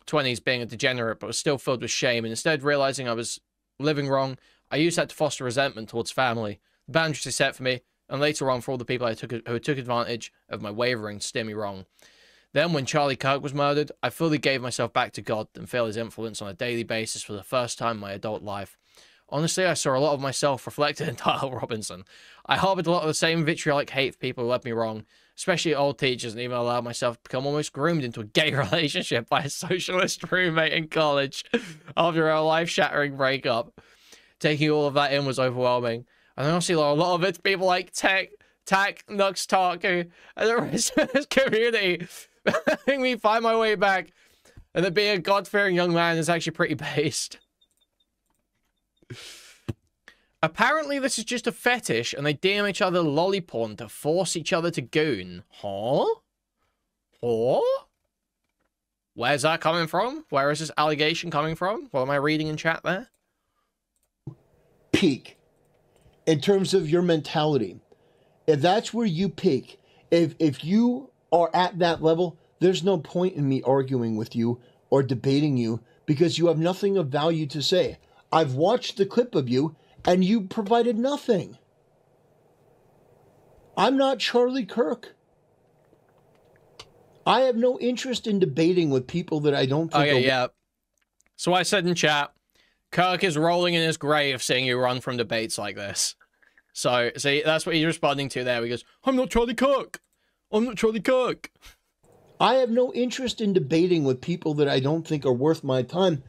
20s being a degenerate, but was still filled with shame. And instead realizing I was living wrong, I used that to foster resentment towards family. The boundaries they set for me, and later on for all the people who took advantage of my wavering to steer me wrong. Then, when Charlie Kirk was murdered, I fully gave myself back to God and felt his influence on a daily basis for the first time in my adult life. Honestly, I saw a lot of myself reflected in Tyler Robinson. I harbored a lot of the same vitriolic hate for people who led me wrong, especially old teachers, and even allowed myself to become almost groomed into a gay relationship by a socialist roommate in college after a life-shattering breakup. Taking all of that in was overwhelming. And I honestly saw a lot of it to people like Nux Taku, and the rest of this community. Helping me find my way back, and that being a God-fearing young man is actually pretty based. Apparently this is just a fetish, and they DM each other lolliporn to force each other to goon. Huh? Huh? Where's that coming from? Where is this allegation coming from? What am I reading in chat there? Peak. In terms of your mentality. If that's where you peak, if you are at that level, there's no point in me arguing with you or debating you because you have nothing of value to say. I've watched the clip of you and you provided nothing. I'm not Charlie Kirk. I have no interest in debating with people that I don't think yeah. So I said in chat, Kirk is rolling in his grave seeing you run from debates like this. So, see, that's what he's responding to there. He goes, I'm not Charlie Kirk. I'm not Charlie Kirk. I have no interest in debating with people that I don't think are worth my time.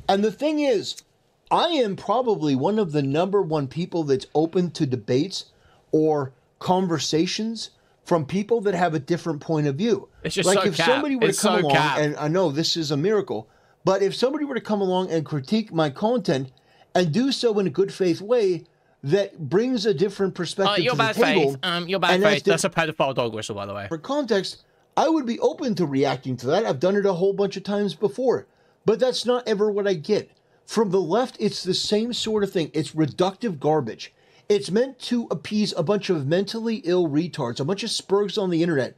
And the thing is, I am probably one of the #1 people that's open to debates or conversations from people that have a different point of view. It's just like so if somebody were to come along, and I know this is a miracle, but if somebody were to come along and critique my content and do so in a good faith way, that brings a different perspective to the table. Your bad faith. That's a pedophile dog whistle, by the way. For context, I would be open to reacting to that. I've done it a whole bunch of times before. But that's not ever what I get. From the left, it's the same sort of thing. It's reductive garbage. It's meant to appease a bunch of mentally ill retards, a bunch of spurgs on the internet,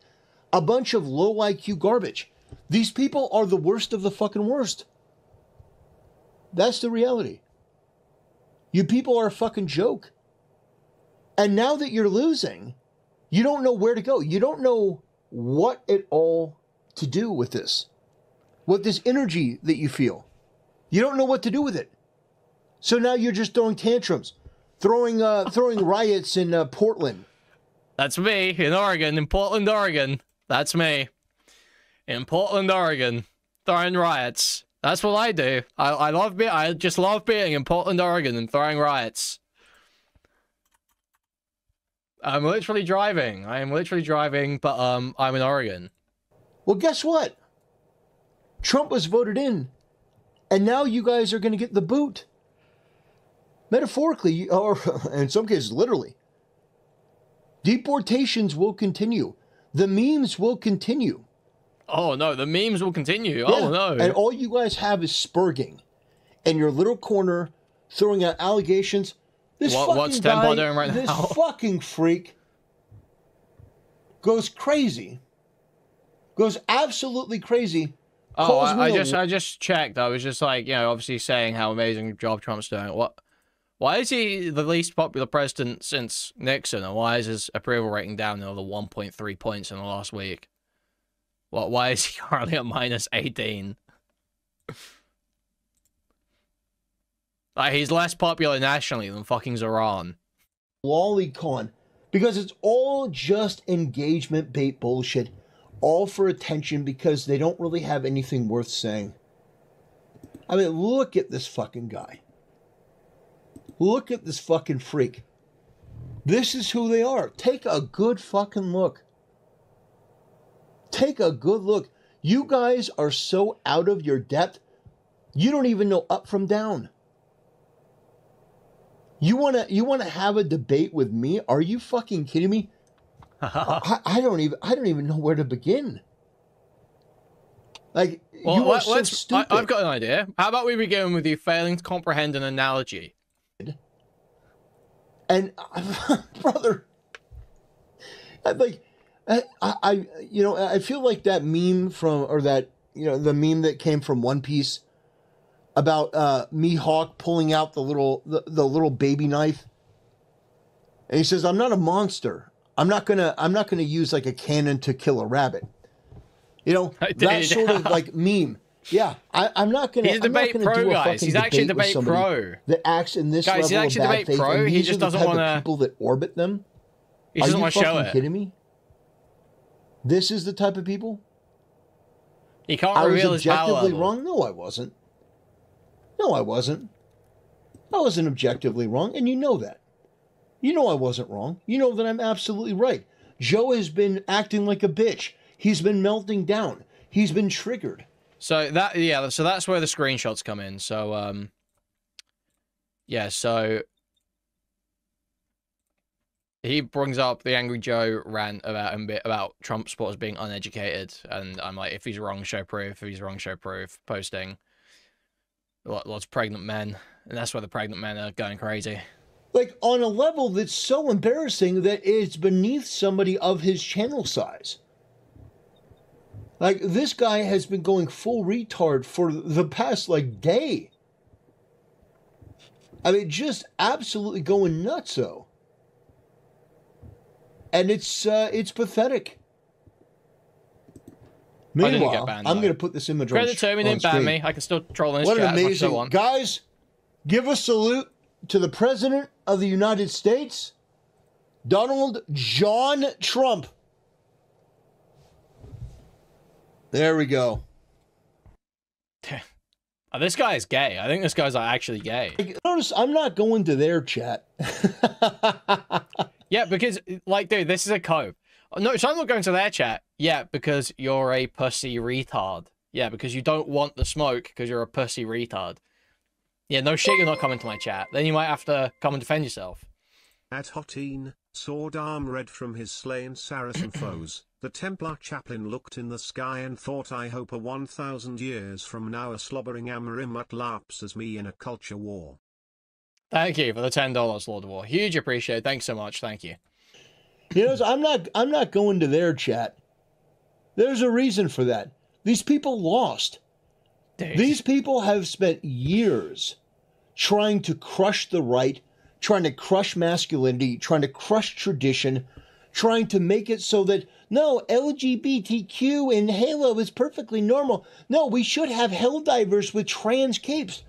a bunch of low IQ garbage. These people are the worst of the fucking worst. That's the reality. You people are a fucking joke. And now that you're losing, you don't know where to go. You don't know what at all to do with this. With this energy that you feel. You don't know what to do with it. So now you're just throwing tantrums. Throwing riots in Portland. That's me in Oregon, in Portland, Oregon. That's me. In Portland, Oregon. Throwing riots. That's what I do. I just love being in Portland, Oregon and throwing riots. I'm literally driving. I am literally driving, but I'm in Oregon. Well, guess what? Trump was voted in, and now you guys are going to get the boot. Metaphorically, or in some cases, literally. Deportations will continue. The memes will continue. Oh, no, the memes will continue. Yeah. Oh, no. And all you guys have is spurging in your little corner, throwing out allegations. What's Templar doing right now? This fucking freak goes crazy. Goes absolutely crazy. Oh, I just checked. I was just like, obviously saying how amazing a job Trump's doing. Why is he the least popular president since Nixon? And why is his approval rating down another 1.3 points in the last week? Why is he currently at -18? Like, he's less popular nationally than fucking Zoran. Lolicon. Because it's all just engagement bait bullshit. All for attention because they don't really have anything worth saying. I mean, look at this fucking guy. Look at this fucking freak. This is who they are. Take a good fucking look. Take a good look. You guys are so out of your depth, you don't even know up from down. You wanna have a debate with me? Are you fucking kidding me? I don't even know where to begin. Like, well, you are so stupid. I've got an idea. How about we begin with you failing to comprehend an analogy? And brother, I feel like that meme from, or that you know, the meme that came from One Piece about Mihawk pulling out the little baby knife, and he says, "I'm not a monster. I'm not gonna use like a cannon to kill a rabbit." You know, that sort of like meme. Yeah, I'm not gonna. He's a debate pro, guys. He's actually a debate pro. That acts in this guys, level of bad faith. Pro. He just doesn't want to. People that orbit them. He doesn't want to show it. Are you kidding me? This is the type of people. He can't reveal his power level. I was objectively wrong. No, I wasn't. No, I wasn't. I wasn't objectively wrong, and you know that. You know I wasn't wrong. You know that I'm absolutely right. Joe has been acting like a bitch. He's been melting down. He's been triggered. So that, yeah, so that's where the screenshots come in. So, yeah, so he brings up the Angry Joe rant about Trump supporters being uneducated, and I'm like, if he's wrong, show proof. If he's wrong, show proof. Posting lots of pregnant men, and that's where the pregnant men are going crazy. Like, on a level that's so embarrassing that it's beneath somebody of his channel size. Like, this guy has been going full retard for the past, like, day. I mean, just absolutely going nutso. And it's pathetic. Meanwhile, I'm going to put this image on screen. Credit to him, he didn't ban me. I can still troll in his chat as much as I want. What an amazing... Guys, give a salute to the President of the United States, Donald John Trump. There we go. Oh, this guy is gay. I think this guy's actually gay. Notice I'm not going to their chat. Yeah, because, like, dude, this is a cope. No, so I'm not going to their chat. Yeah, because you're a pussy retard. Yeah, because you don't want the smoke because you're a pussy retard. Yeah, no shit, you're not coming to my chat. Then you might have to come and defend yourself. At Hoteen, sword arm red from his slain Saracen foes, the Templar chaplain looked in the sky and thought, I hope a 1,000 years from now a slobbering Amarimut laps as me in a culture war. Thank you for the $10, Lord of War. Huge appreciate. Thanks so much. Thank you. You know, I'm not going to their chat. There's a reason for that. These people lost. Dude. These people have spent years trying to crush the right, trying to crush masculinity, trying to crush tradition, trying to make it so that, no, LGBTQ in Halo is perfectly normal. No, we should have Helldivers with trans capes.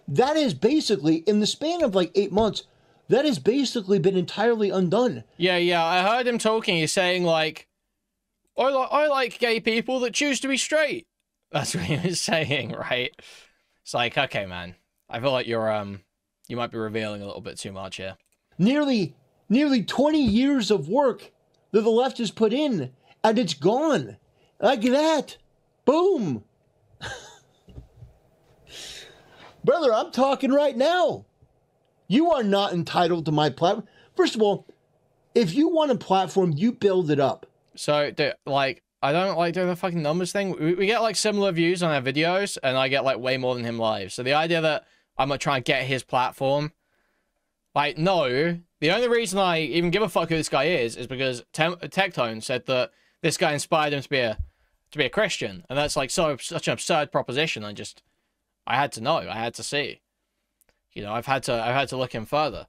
That is basically, in the span of like 8 months, that has basically been entirely undone. Yeah, I heard him talking. He's saying, like, I like gay people that choose to be straight. That's what he was saying, right? It's like, okay, man. I feel like you're, you might be revealing a little bit too much here. Nearly 20 years of work that the left has put in, and it's gone. Like that. Boom. Brother, I'm talking right now. You are not entitled to my platform. First of all, if you want a platform, you build it up. So, dude, like, I don't like doing the fucking numbers thing. We get, like, similar views on our videos, and I get, like, way more than him live. So the idea that I'm gonna try and get his platform, like, no. The only reason I even give a fuck who this guy is because Tectone said that this guy inspired him to be a Christian. And that's, like, such an absurd proposition. I had to know. I had to see. You know, I've had to look in further.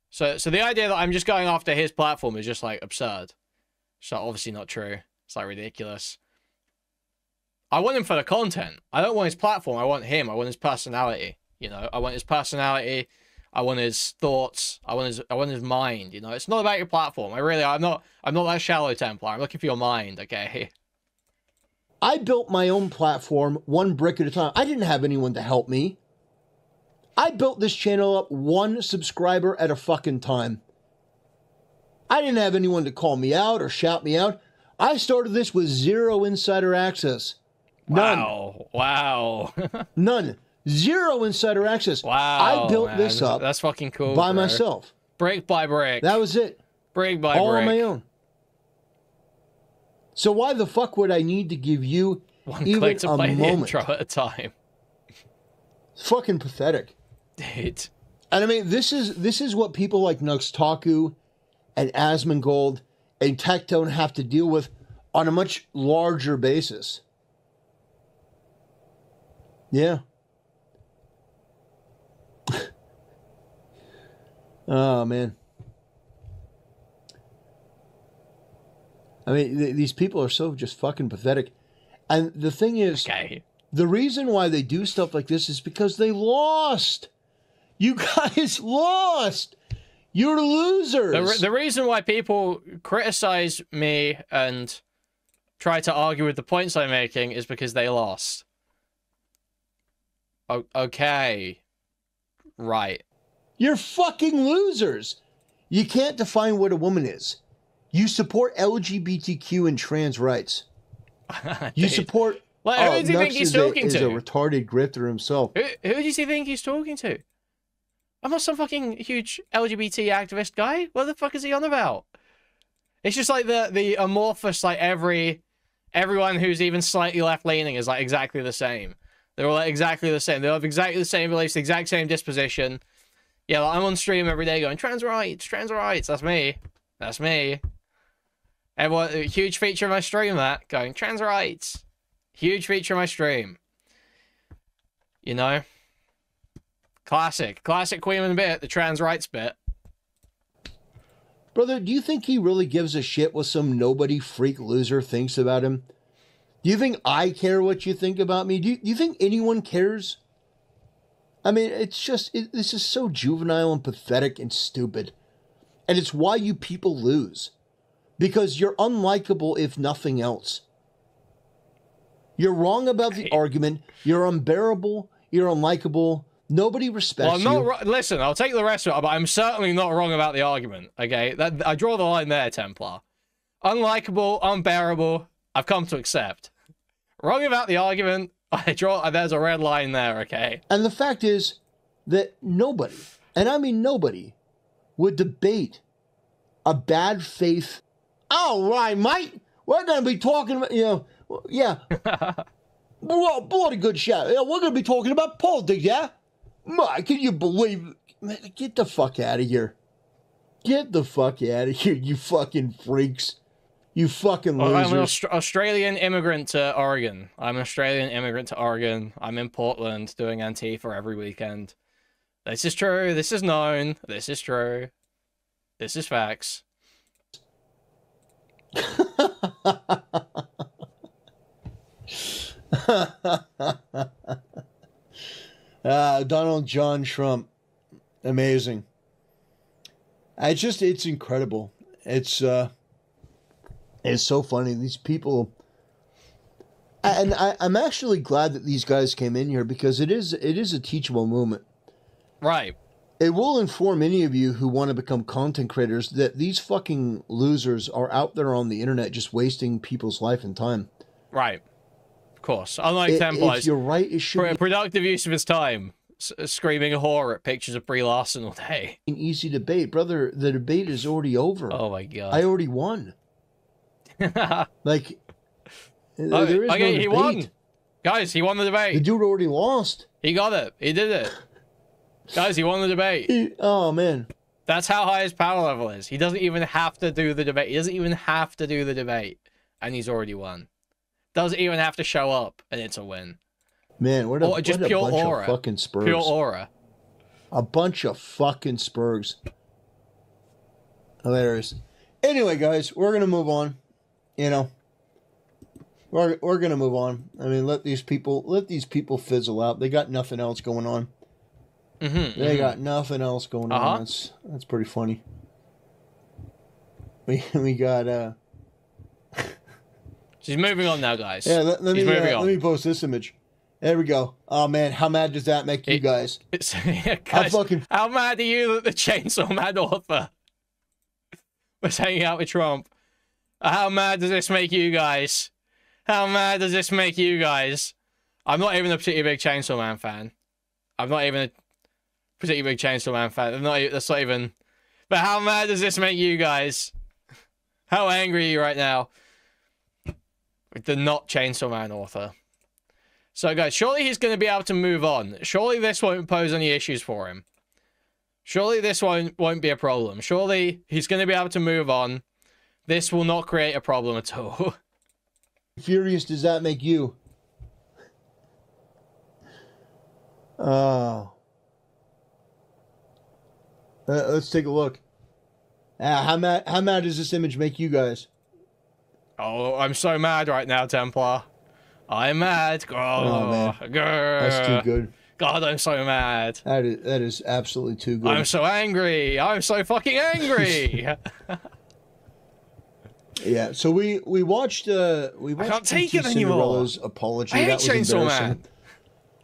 So the idea that I'm just going after his platform is just, like, absurd. So obviously not true. It's, like, ridiculous. I want him for the content. I don't want his platform. I want him. I want his personality. You know, I want his personality. I want his thoughts. I want his mind. You know, it's not about your platform. I'm not that shallow, Templar. I'm looking for your mind. Okay. I built my own platform one brick at a time. I didn't have anyone to help me. I built this channel up one subscriber at a fucking time. I didn't have anyone to call me out or shout me out. I started this with 0 insider access. None. Wow. None. 0 insider access. Wow. I built this up. That's fucking cool. By myself. Brick by brick. That was it. Brick by brick. All on my own. So why the fuck would I need to give you one even click to a play moment? The intro at a time? It's fucking pathetic. Dude. And I mean, this is what people like Nuxtaku and Asmongold and Tectone have to deal with on a much larger basis. Yeah. Oh, man. I mean, these people are so just fucking pathetic. And the thing is, Okay. the reason why they do stuff like this is because they lost. You guys lost. You're losers. The reason why people criticize me and try to argue with the points I'm making is because they lost. Okay. Right. You're fucking losers. You can't define what a woman is. You support LGBTQ and trans rights. You support... Like, who do you think he's talking is to? a retarded grifter himself. Who do you think he's talking to? I'm not some fucking huge LGBT activist guy. What the fuck is he on about? It's just like the amorphous, like everyone who's even slightly left-leaning is like exactly the same. They're all like exactly the same. They have exactly the same beliefs, the exact same disposition. Yeah, like I'm on stream every day going, trans rights, trans rights. That's me. That's me. Everyone, a huge feature of my stream, that. Going, trans rights. Huge feature of my stream. You know? Classic Kuihman bit, the trans rights bit. Brother, do you think he really gives a shit what some nobody freak loser thinks about him? Do you think I care what you think about me? Do you think anyone cares? I mean, it's just, this is so juvenile and pathetic and stupid. And it's why you people lose. Because you're unlikable if nothing else. You're wrong about the argument. You're unbearable. You're unlikable. Nobody respects you. Listen, I'll take the rest of it, but I'm certainly not wrong about the argument, okay? I draw the line there, Templar. Unlikable, unbearable, I've come to accept. Wrong about the argument, there's a red line there, okay? And the fact is that nobody, and I mean nobody, would debate a bad faith. All right, mate, we're going to be talking about, you know, yeah. Bloody good show. Yeah, we're going to be talking about politics, yeah? Mike, can you believe it? Man, get the fuck out of here. Get the fuck out of here, you fucking freaks. You fucking losers. I'm an Australian immigrant to Oregon. I'm an Australian immigrant to Oregon. I'm in Portland doing Antifa every weekend. This is true. This is known. This is true. This is facts. Donald John Trump. Amazing. It's incredible. It's so funny. These people, and I'm actually glad that these guys came in here because it is a teachable moment. Right. It will inform any of you who want to become content creators that these fucking losers are out there on the internet just wasting people's life and time. Right. Of course. Unlike Templars. If you're right, it should be productive use of his time. Screaming horror at pictures of Brie Larson all day. an easy debate. Brother, the debate is already over. Oh my god. I already won. Like, there is okay, no debate. he won. Guys, he won the debate. The dude already lost. He got it. He did it. Guys, he won the debate. Oh, man. That's how high his power level is. He doesn't even have to do the debate. He doesn't even have to do the debate. And he's already won. Doesn't even have to show up, and it's a win. Man, what a bunch of fucking spurgs. Pure aura. A bunch of fucking spurgs. Hilarious. Anyway, guys, we're going to move on. You know. We're going to move on. I mean, let these people fizzle out. They got nothing else going on. They got nothing else going on. That's pretty funny. We got She's moving on now, guys. Yeah, let me post this image. There we go. Oh man, how mad does that make you guys? Yeah, guys, how mad are you that the Chainsaw Man author was hanging out with Trump? How mad does this make you guys? How mad does this make you guys? I'm not even a particularly big Chainsaw Man fan. I'm not even a particularly big Chainsaw Man fan. That's not even... But how mad does this make you guys? How angry are you right now? With the not Chainsaw Man author. So guys, surely he's going to be able to move on. Surely this won't pose any issues for him. Surely this won't be a problem. Surely he's going to be able to move on. This will not create a problem at all. Furious does that make you? Oh. Let's take a look. How mad does this image make you guys? Oh, I'm so mad right now, Templar. I'm mad. Oh man, that's too good. God, I'm so mad. That is absolutely too good. I'm so angry. I'm so fucking angry. Yeah, so we watched I can't take it anymore. Cinderella's apology. I hate That was Chainsaw embarrassing. Man.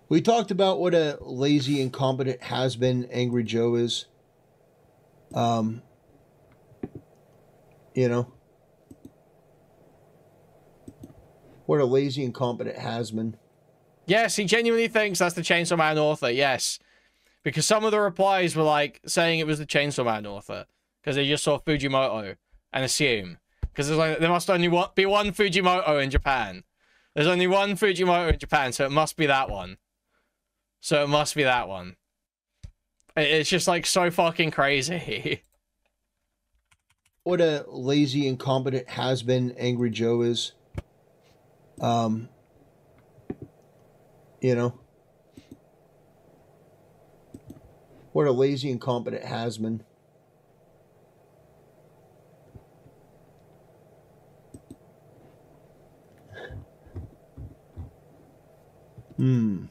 We talked about what a lazy, incompetent has-been Angry Joe is. You know, what a lazy, incompetent has-been. Yes, he genuinely thinks that's the Chainsaw Man author. Yes, because some of the replies were like saying it was the Chainsaw Man author because they just saw Fujimoto and assume. Because like, there must only be one Fujimoto in Japan. There's only one Fujimoto in Japan, so it must be that one. So it must be that one. It's just like so fucking crazy. What a lazy, incompetent has-been Angry Joe is. You know. What a lazy, incompetent has-been. Who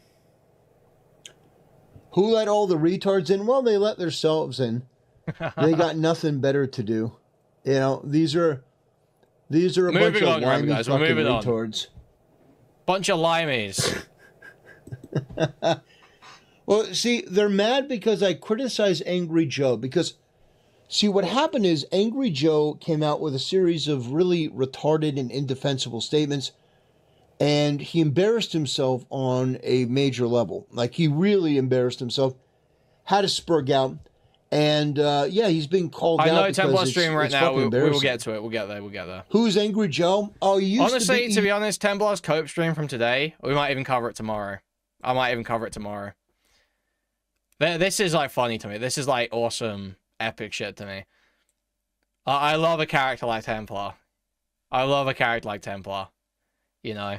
let all the retards in? Well, they let themselves in. They got nothing better to do. You know, these are a bunch of limey fucking retards. Bunch of limeys. Well, see, they're mad because I criticize Angry Joe. Because, see, what happened is Angry Joe came out with a series of really retarded and indefensible statements. And he embarrassed himself on a major level. Like, he really embarrassed himself. Had a spurg out. And, yeah, he's being called out. I know Templar stream right now. We will get to it. We'll get there. We'll get there. Who's Angry Joe? Oh, he used Honestly, to be honest, Templar's cope stream from today, we might even cover it tomorrow. I might even cover it tomorrow. This is, like, funny to me. This is, like, awesome, epic shit to me. I love a character like Templar. I love a character like Templar. You know,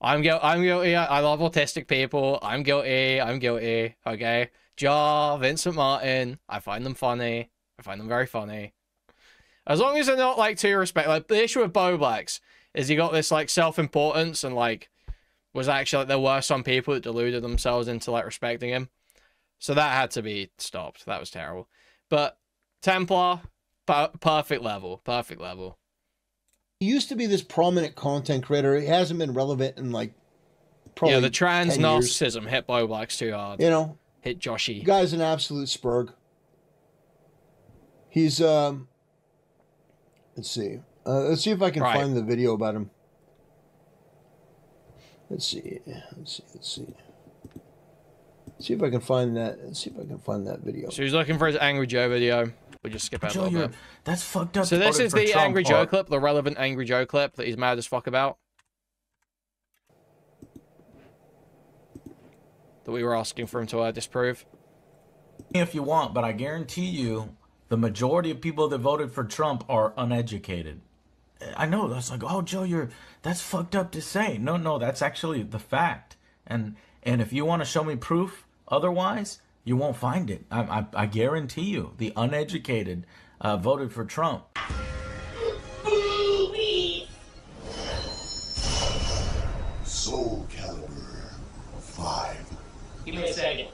I'm guilty. I love autistic people. I'm guilty. Okay. Jaw, Vincent Martin. I find them funny. I find them very funny. As long as they're not like too like the issue with Boblax is he got this like self-importance and like was actually like there were some people that deluded themselves into like respecting him. So that had to be stopped. That was terrible. But Templar, perfect level. Perfect level. He used to be this prominent content creator. He hasn't been relevant in like probably the trans narcissism hit Boblax too hard. You know, hit Joshy. The guy's an absolute spurg. He's let's see if I can find the video about him. Let's see if I can find that. Let's see if I can find that video. So he's looking for his Angry Joe video. We'll just skip out a little bit. That's fucked up. So this is the Angry Joe clip, the relevant Angry Joe clip that he's mad as fuck about. That we were asking for him to disprove. If you want, but I guarantee you, the majority of people that voted for Trump are uneducated. I know, that's like, oh, Joe, that's fucked up to say. No, that's actually the fact. And if you want to show me proof otherwise, you won't find it. I guarantee you, the uneducated voted for Trump. Soul Calibur 5. Give me a second.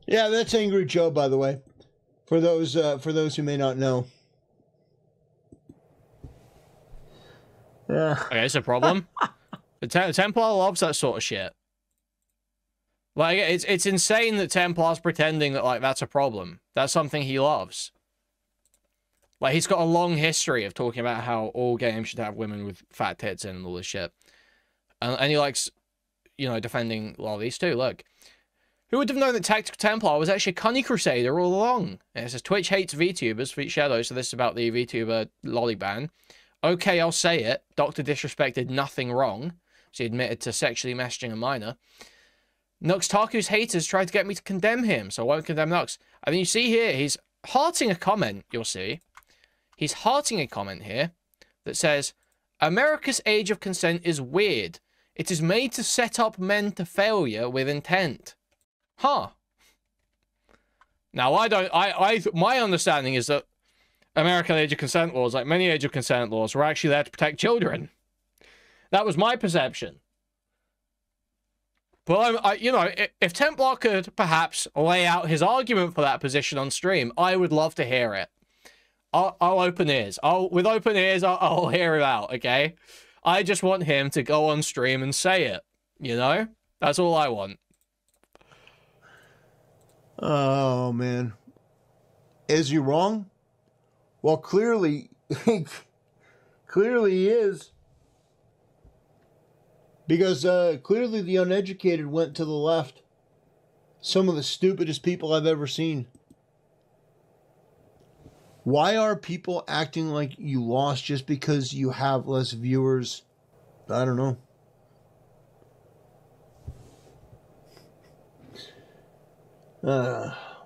Yeah, that's Angry Joe, by the way. For those who may not know. Yeah. Okay, it's a problem. The Templar loves that sort of shit. Like, it's insane that Templar's pretending that, like, that's a problem. That's something he loves. Like, he's got a long history of talking about how all games should have women with fat tits in and all this shit. And he likes, you know, defending a lot of these too. Look. Who would have known that Tectones Templar was actually a Cunny Crusader all along? And it says, Twitch hates VTubers, Feet Shadow, so this is about the VTuber lolly ban. Okay, I'll say it. Dr. Disrespect did nothing wrong. She admitted to sexually messaging a minor. Nuxtaku's haters tried to get me to condemn him, so I won't condemn Nux. And then you see here, he's hearting a comment, you'll see. He's hearting a comment here that says, America's age of consent is weird. It is made to set up men to failure with intent. Huh. Now, my understanding is that American age of consent laws, like many age of consent laws, were actually there to protect children. That was my perception. But, you know, if Templar could perhaps lay out his argument for that position on stream, I would love to hear it. I'll open ears. With open ears, I'll hear it out, okay? I just want him to go on stream and say it, you know? That's all I want. Oh, man. Is he wrong? Well, clearly, clearly he is. Because clearly the uneducated went to the left. Some of the stupidest people I've ever seen. Why are people acting like you lost just because you have less viewers? I don't know.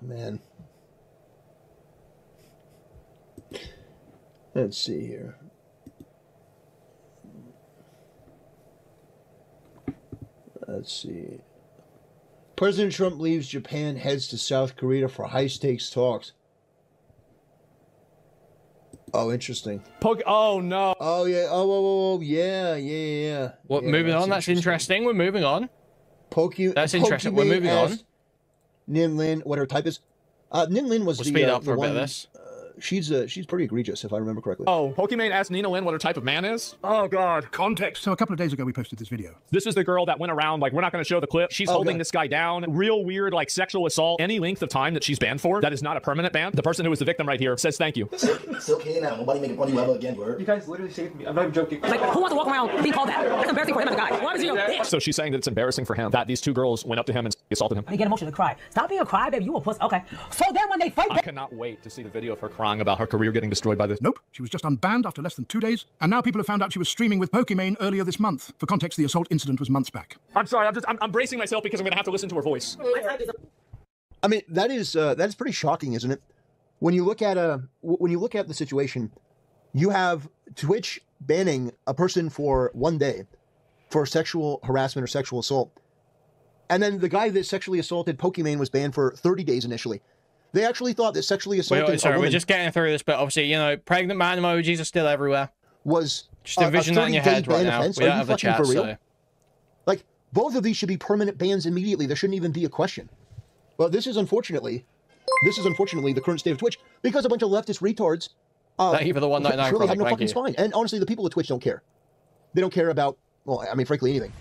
Man. Let's see here. Let's see. President Trump leaves Japan, heads to South Korea for high-stakes talks. Oh, interesting. Oh, no. Oh, yeah. Oh, yeah. Well, yeah, moving on. That's interesting. We're moving on. That's interesting. We're moving on. Nin Lin, what her type is. Nin Lin was we'll speed up for a bit of this. She's pretty egregious, if I remember correctly. Oh, Pokimane asked Nina Lynn what her type of man is? Oh, God. Context. So a couple of days ago, we posted this video. This is the girl that went around, like, we're not going to show the clip. She's holding this guy down. Real weird, like, sexual assault. Any length of time that she's banned for, that is not a permanent ban. The person who is the victim right here says thank you. It's okay now. Nobody making fun of you ever again, word. You guys literally saved me. I'm not even joking. Like, who wants to walk around being called that? That's embarrassing for him as a guy. Why was he a bitch? So she's saying that it's embarrassing for him that these two girls went up to him and assaulted him. He get emotional to cry. Stop being a crybaby. You a puss. Okay. So then when they fight... I cannot wait to see the video of her crying about her career getting destroyed by this. Nope, she was just unbanned after less than 2 days, and now people have found out she was streaming with Pokimane earlier this month. For context, the assault incident was months back. I'm sorry, I'm bracing myself because I'm going to have to listen to her voice. I mean, that is pretty shocking, isn't it? When you look at the situation, you have Twitch banning a person for 1 day for sexual harassment or sexual assault, and then the guy that sexually assaulted Pokimane was banned for 30 days initially. They actually thought that sexually assaulting sorry, a woman... we're just getting through this, but obviously, you know, pregnant man emojis are still everywhere. Was just envision that in your head right now. We don't have the chat, so... Like, both of these should be permanent bans immediately. There shouldn't even be a question. But this is unfortunately the current state of Twitch, because a bunch of leftist retards... Thank you for the 199 really have no fucking spine. And honestly, the people at Twitch don't care. They don't care about, well, I mean, frankly, anything.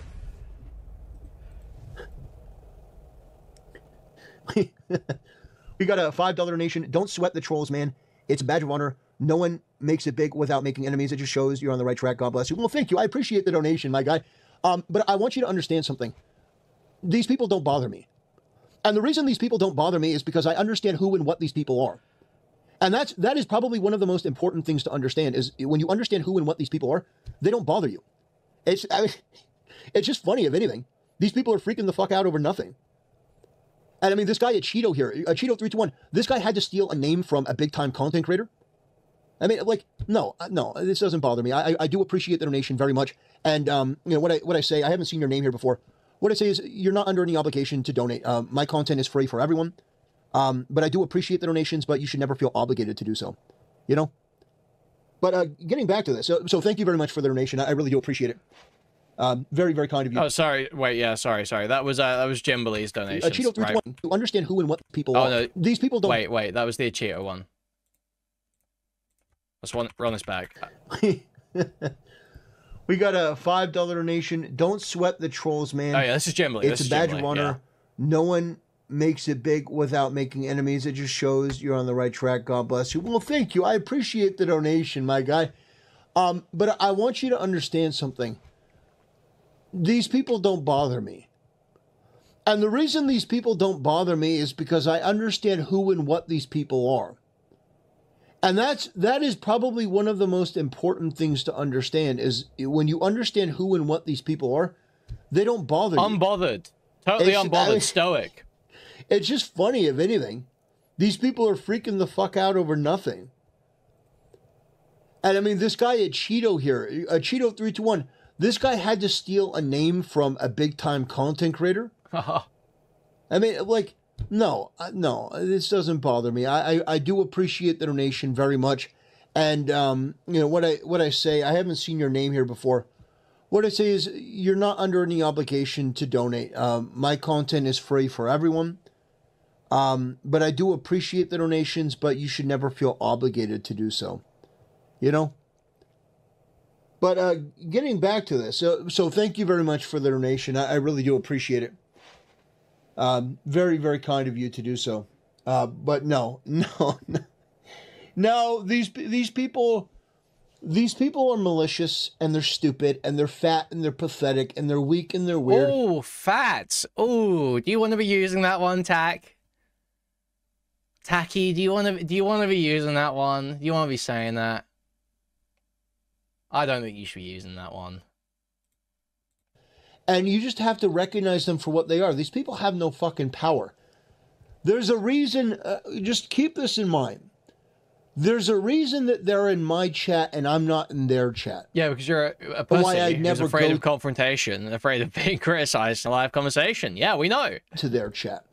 We got a $5 donation. Don't sweat the trolls, man. It's a badge of honor. No one makes it big without making enemies. It just shows you're on the right track. God bless you. Well, thank you. I appreciate the donation, my guy. But I want you to understand something. These people don't bother me. And the reason these people don't bother me is because I understand who and what these people are. And that is probably one of the most important things to understand, is when you understand who and what these people are, they don't bother you. It's just funny, if anything. These people are freaking the fuck out over nothing. And I mean, this guy, Cheeto here, Cheeto321, this guy had to steal a name from a big-time content creator. I mean, like, no, this doesn't bother me. I do appreciate the donation very much. And, you know, what I say, I haven't seen your name here before. What I say is, you're not under any obligation to donate. My content is free for everyone. But I do appreciate the donations, but you should never feel obligated to do so, you know? But getting back to this, so thank you very much for the donation. I really do appreciate it. Very, very kind of you. Oh, sorry. Wait, yeah, sorry. That was Jimberly's donation. Cheeto321, right. To understand who and what people are. No. These people don't... Wait, that was the Cheeto one. Let's run this back. We got a $5 donation. Don't sweat the trolls, man. Oh, yeah, this is Jimberly. It's a badge of honor. Yeah. No one makes it big without making enemies. It just shows you're on the right track. God bless you. Well, thank you. I appreciate the donation, my guy. But I want you to understand something. These people don't bother me. And the reason these people don't bother me is because I understand who and what these people are. And that is probably one of the most important things to understand, is when you understand who and what these people are, they don't bother you. Unbothered. Totally unbothered. Stoic. It's just funny, if anything. These people are freaking the fuck out over nothing. And I mean, this guy at Cheeto here, Cheeto321, This guy had to steal a name from a big-time content creator. I mean, like, no, this doesn't bother me. I do appreciate the donation very much. And, you know, what I say, I haven't seen your name here before. What I say is you're not under any obligation to donate. My content is free for everyone. But I do appreciate the donations, but you should never feel obligated to do so. You know? But getting back to this, so thank you very much for the donation. I really do appreciate it. Very, very kind of you to do so. But no, these people are malicious, and they're stupid, and they're fat, and they're pathetic, and they're weak, and they're weird. Oh, fat. Oh, do you want to be using that one, Tacky, do you want to be using that one? Do you want to be saying that? I don't think you should be using that one. And you just have to recognize them for what they are. These people have no fucking power. There's a reason, just keep this in mind. There's a reason that they're in my chat and I'm not in their chat. Yeah, because you're a pussy who's afraid of confrontation and afraid of being criticized in a live conversation. Yeah, we know. To their chat.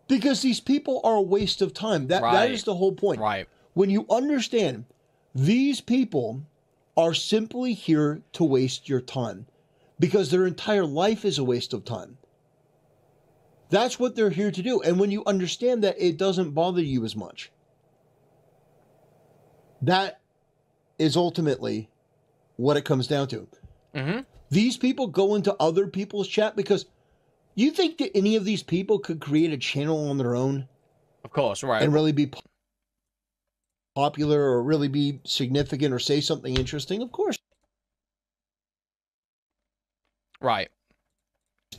Because these people are a waste of time. That is the whole point. Right. When you understand, these people are simply here to waste your time. Because their entire life is a waste of time. That's what they're here to do. And when you understand that, it doesn't bother you as much. That is ultimately what it comes down to. Mm-hmm. These people go into other people's chat because you think that any of these people could create a channel on their own? Of course, right. And really be popular or really be significant or say something interesting? Of course. Right.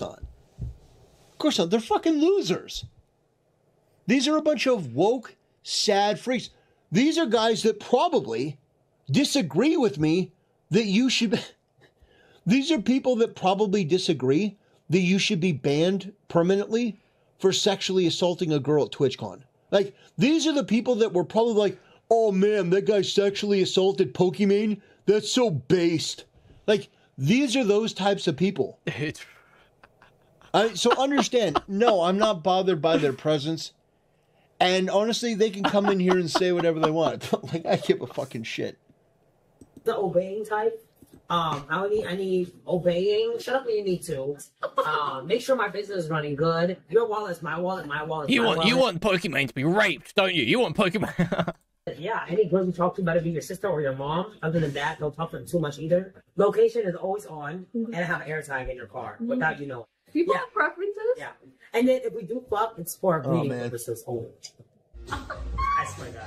Not. Of course not. They're fucking losers. These are a bunch of woke, sad freaks. These are guys that probably disagree with me that you should... These are people that probably disagree that you should be banned permanently for sexually assaulting a girl at TwitchCon. Like, these are the people that were probably like, oh man, that guy sexually assaulted Pokimane? That's so based. Like, these are those types of people. So understand, no, I'm not bothered by their presence. And honestly, they can come in here and say whatever they want. Like, I give a fucking shit. The obeying type. I need obeying. Shut up when you need to. Make sure my business is running good. Your wallet's my wallet. My wallet's my wallet. You want Pokimane to be raped, don't you? You want Pokimane. Yeah, any girl you talk to better be your sister or your mom. Other than that, don't talk to them too much either. Location is always on, and have airtime in your car without you knowing. People have preferences? Yeah. And then if we do fuck, it's for breeding purposes only. I swear to God.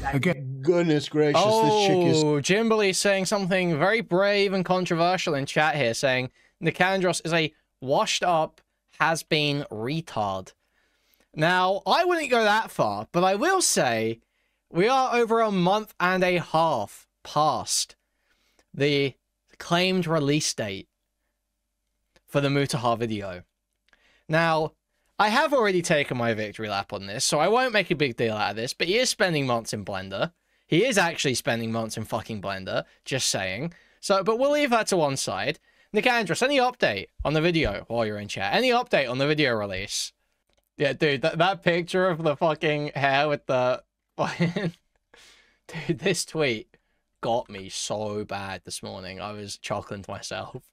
Like, Again, goodness gracious, this chick is... Jimberly saying something very brave and controversial in chat here, saying Nicandros is a washed-up, has-been retard. Now, I wouldn't go that far, but I will say we are over a month and a half past the claimed release date for the Mutahar video. Now, I have already taken my victory lap on this, so I won't make a big deal out of this, but he is spending months in Blender. He is actually spending months in fucking Blender, just saying. So, but we'll leave that to one side. Nicandros, any update on the video while you're in chat? Any update on the video release? Yeah, dude, that picture of the fucking hair with the... Dude, this tweet got me so bad this morning. I was chuckling to myself.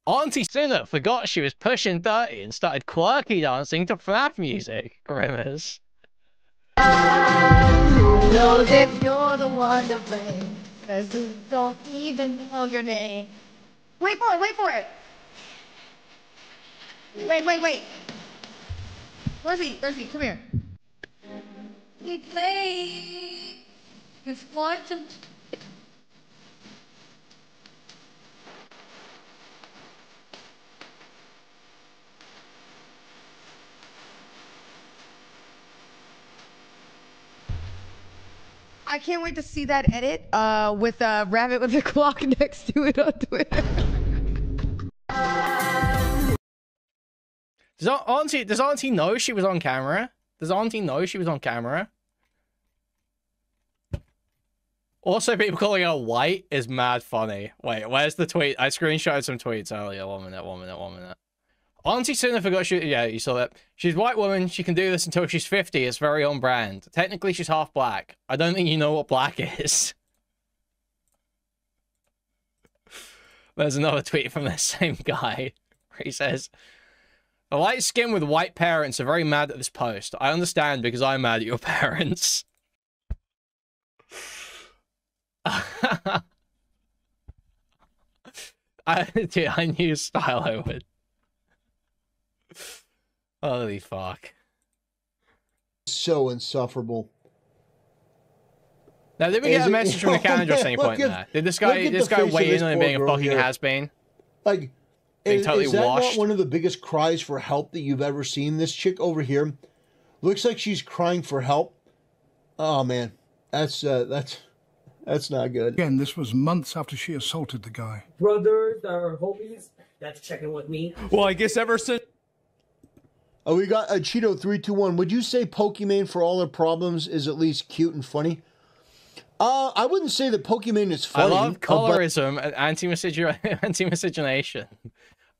Auntie Sinner forgot she was pushing 30 and started quirky dancing to FNAF music. Grimmers. Who knows if you're the one to blame? 'Cause you don't even know your name. Wait for it, wait for it! Wait. Lizzie, come here. We play. It's what to... I can't wait to see that edit with a rabbit with a clock next to it on Twitter. Does Auntie know she was on camera? Does Auntie know she was on camera? Also, people calling her white is mad funny. Wait, where's the tweet? I screenshotted some tweets earlier. 1 minute, 1 minute, 1 minute. Auntie Suna forgot she... Yeah, you saw that. She's a white woman. She can do this until she's 50. It's very on brand. Technically, she's half black. I don't think you know what black is. There's another tweet from the same guy where he says, "The light skin with white parents are very mad at this post. I understand because I'm mad at your parents." Dude, I knew style I would. Holy fuck. So insufferable. Now, did we get a message from the calendar at any point there? Did this guy weigh in on it being a fucking has-been? Like, is totally that washed? not one of the biggest cries for help that you've ever seen? This chick over here looks like she's crying for help. Oh man, that's not good. Again, this was months after she assaulted the guy. Brothers or homies that's checking with me. Well, I guess ever since... Oh, we got a Cheeto321. Would you say Pokimane, for all her problems, is at least cute and funny? I wouldn't say that Pokimane is funny. I love colorism and anti-miscegenation.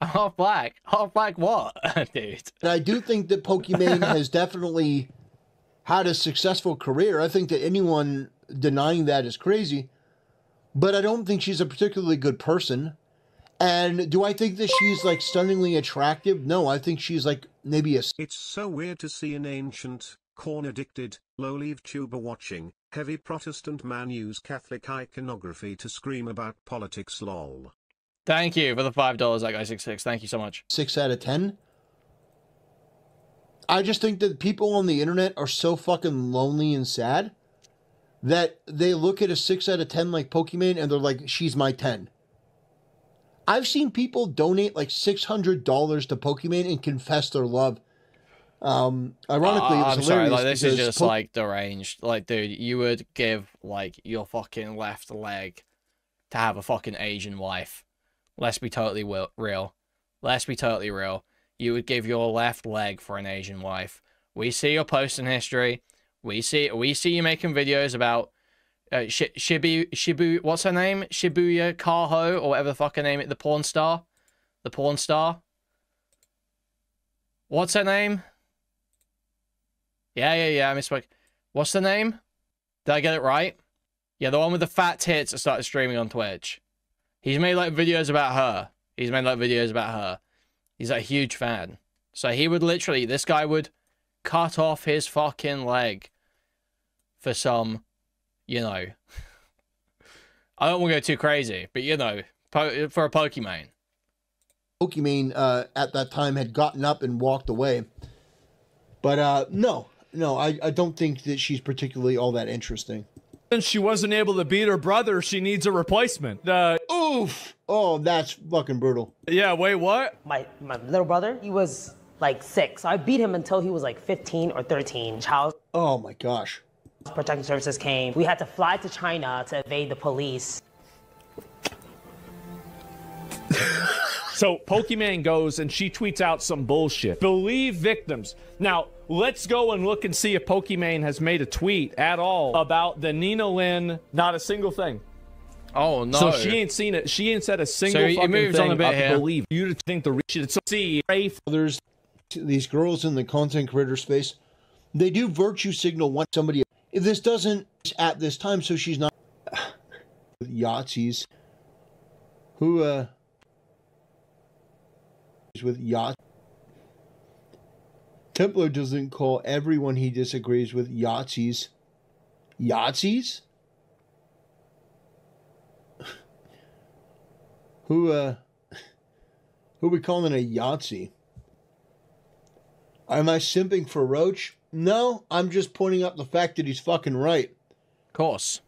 Half black. Half black what, dude? And I do think that Pokimane has definitely had a successful career. I think that anyone denying that is crazy. But I don't think she's a particularly good person. And do I think that she's, like, stunningly attractive? No, I think she's, like, maybe a... It's so weird to see an ancient, corn-addicted, low-leaf tuber watching, heavy Protestant man use Catholic iconography to scream about politics lol. Thank you for the $5, that guy 66. Thank you so much. 6 out of 10. I just think that people on the internet are so fucking lonely and sad that they look at a 6 out of 10 like Pokimane and they're like, she's my 10. I've seen people donate like $600 to Pokimane and confess their love. Ironically, it was I'm hilarious. sorry, like, this is because just like deranged. Like, dude, you would give like your fucking left leg to have a fucking Asian wife. Let's be totally real. Let's be totally real. You would give your left leg for an Asian wife. We see your posting history. We see you making videos about Shibu, what's her name? Shibuya Kaho, or whatever the fuck her name is, the porn star? The porn star? What's her name? Yeah, I misspoke. What's the name? Did I get it right? Yeah, the one with the fat tits that started streaming on Twitch. He's made, like, videos about her. He's a huge fan. So he would literally, this guy would cut off his fucking leg for some, you know, I don't want to go too crazy, but, you know, for a Pokimane. Pokimane at that time had gotten up and walked away. But no, I don't think that she's particularly all that interesting. Since she wasn't able to beat her brother, she needs a replacement. Oof! Oh, that's fucking brutal. Yeah, wait, what? My little brother, he was like 6. So I beat him until he was like 15 or 13. Child Oh my gosh. Protective Services came. We had to fly to China to evade the police. So Pokimane goes and she tweets out some bullshit. Believe victims. Now, let's go and look and see if Pokimane has made a tweet at all about the Nina Lynn. Not a single thing. Oh, no. So she ain't seen it. She ain't said a single fucking moves thing on a bit about here. believe. You to think the rich should see. There's these girls in the content creator space. They do virtue signal once somebody. If this doesn't at this time, so she's not. Yahtzees. Who with yacht. Templar doesn't call everyone he disagrees with Yahtzees. Yahtzees? Who we calling a Yahtzee? Am I simping for Roach? No, I'm just pointing out the fact that he's fucking right. Of course.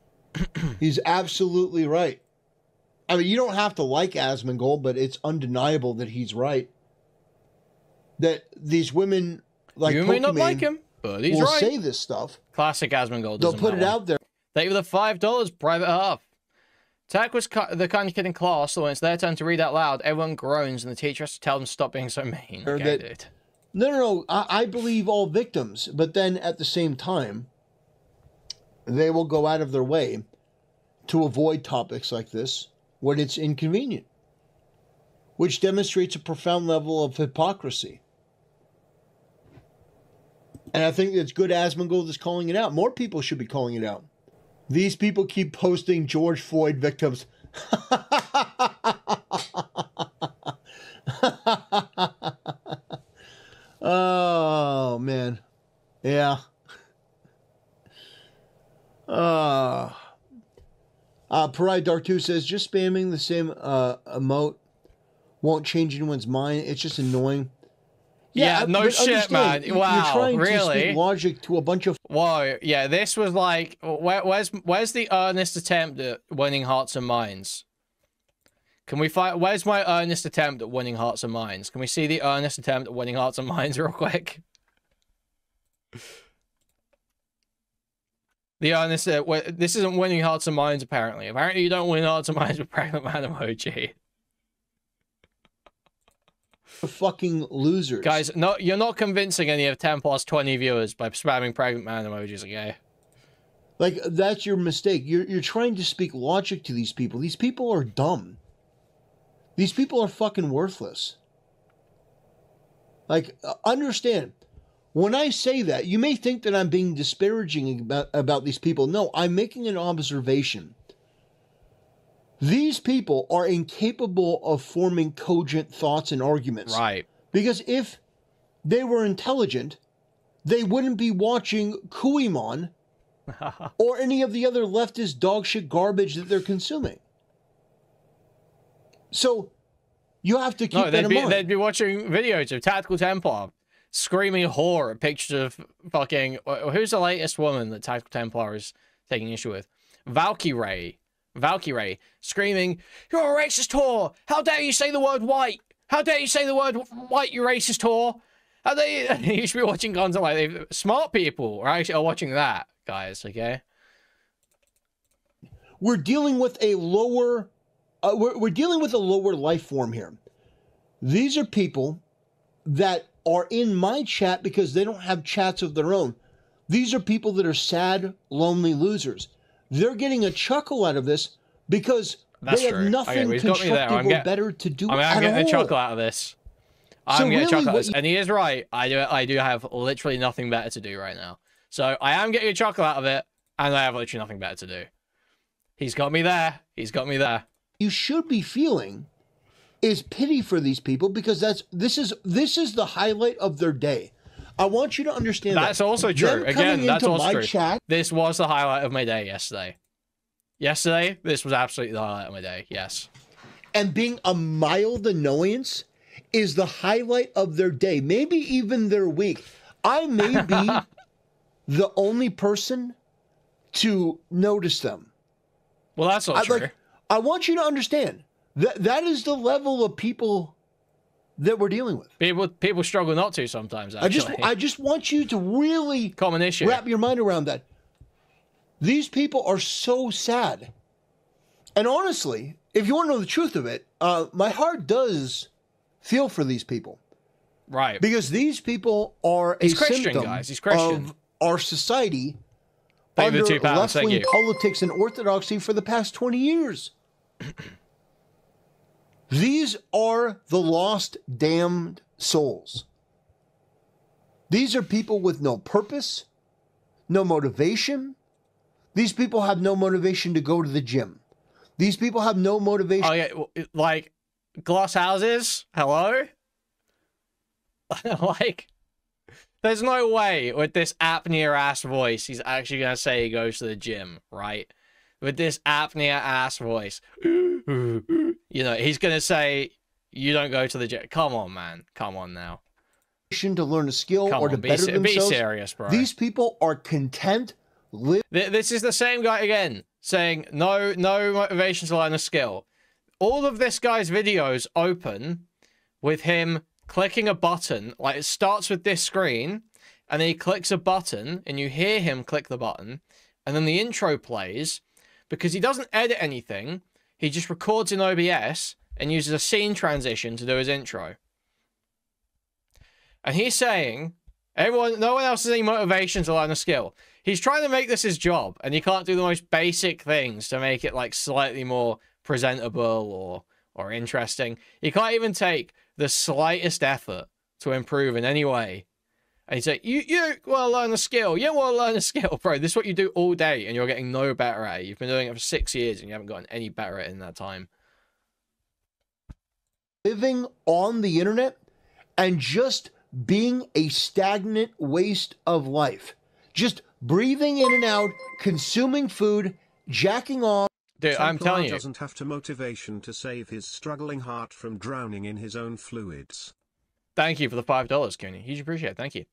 He's absolutely right. I mean, you don't have to like Asmongold, but it's undeniable that he's right. That these women, like you may not like him, but he's will right. say this stuff. Classic Asmongold. They'll put it out there. Thank you for the $5, private half. Tack was the kind of kid in class, so when it's their turn to read out loud, everyone groans and the teacher has to tell them to stop being so mean. Okay, dude. No. I believe all victims, but then at the same time, they will go out of their way to avoid topics like this when it's inconvenient, which demonstrates a profound level of hypocrisy. And I think it's good Asmongold is calling it out. More people should be calling it out. These people keep posting George Floyd victims. Oh, man. Yeah. Parade Dark 2 says, just spamming the same emote won't change anyone's mind. It's just annoying. Yeah, no shit, man. Wow, you're trying really? to speak logic to a bunch of... Whoa, yeah, this was like... Where's the earnest attempt at winning hearts and minds? Can we find... Where's my earnest attempt at winning hearts and minds? Can we see the earnest attempt at winning hearts and minds real quick? The earnest... this isn't winning hearts and minds, apparently. Apparently you don't win hearts and minds with Pregnant Man emoji. Fucking losers. Guys, no, you're not convincing any of 10 plus 20 viewers by spamming Pregnant Man emojis, okay? Like, that's your mistake. You're trying to speak logic to these people. These people are dumb. These people are fucking worthless. Like, understand, when I say that, you may think that I'm being disparaging about these people. No, I'm making an observation. These people are incapable of forming cogent thoughts and arguments. Right. Because if they were intelligent, they wouldn't be watching Kuihman or any of the other leftist dogshit garbage that they're consuming. So, you have to keep that in mind. They'd be watching videos of Tactical Templar screaming horror at pictures of fucking... Who's the latest woman that Tactical Templar is taking issue with? Valkyrie screaming, "You're a racist whore! How dare you say the word white! How dare you say the word white, you racist whore! How dare you..." You should be watching content like that. Smart people are watching that, guys, okay? We're dealing with a lower... we're dealing with a lower life form here. These are people that are in my chat because they don't have chats of their own. These are people that are sad, lonely losers. They're getting a chuckle out of this because they have nothing constructive or better to do. I'm getting a chuckle out of this. I'm getting a chuckle out of this. And he is right. I do have literally nothing better to do right now. So I am getting a chuckle out of it, and I have literally nothing better to do. He's got me there. He's got me there. You should be feeling is pity for these people because this is the highlight of their day. I want you to understand that's also true. Again, that's also true. Chat, this was the highlight of my day yesterday. Yesterday, this was absolutely the highlight of my day. Yes. And being a mild annoyance is the highlight of their day, maybe even their week. I may be the only person to notice them. Well, that's not true. I want you to understand that is the level of people that we're dealing with. People struggle not to sometimes, actually. I just want you to really common issue. Wrap your mind around that. These people are so sad. And honestly, if you want to know the truth of it, my heart does feel for these people. Right. Because these people are a symptom of our society under left-wing politics and orthodoxy for the past 20 years. These are the lost, damned souls. These are people with no purpose, no motivation. These people have no motivation to go to the gym. These people have no motivation. Oh, yeah, like glass houses? Hello? Like, there's no way with this apnea-ass voice he's actually going to say he goes to the gym, right? With this apnea-ass voice. You know, he's going to say, you don't go to the gym. Come on, man. Come on now. To learn a skill or to better themselves. Be serious, bro. These people are content. This is the same guy again, saying no motivation to learn a skill. All of this guy's videos open with him clicking a button. Like, it starts with this screen, and then he clicks a button, and you hear him click the button, and then the intro plays, because he doesn't edit anything. He just records in OBS and uses a scene transition to do his intro. And he's saying, No one else has any motivation to learn a skill. He's trying to make this his job, and he can't do the most basic things to make it like slightly more presentable or interesting. He can't even take the slightest effort to improve in any way. And he's like, you want to learn a skill. You want to learn a skill, bro. This is what you do all day, and you're getting no better at it. You've been doing it for 6 years, and you haven't gotten any better at it in that time. Living on the internet and just being a stagnant waste of life. Just breathing in and out, consuming food, jacking off. Dude, I'm telling you. Doesn't have to motivation to save his struggling heart from drowning in his own fluids. Thank you for the $5, Cooney. Huge appreciate it. Thank you.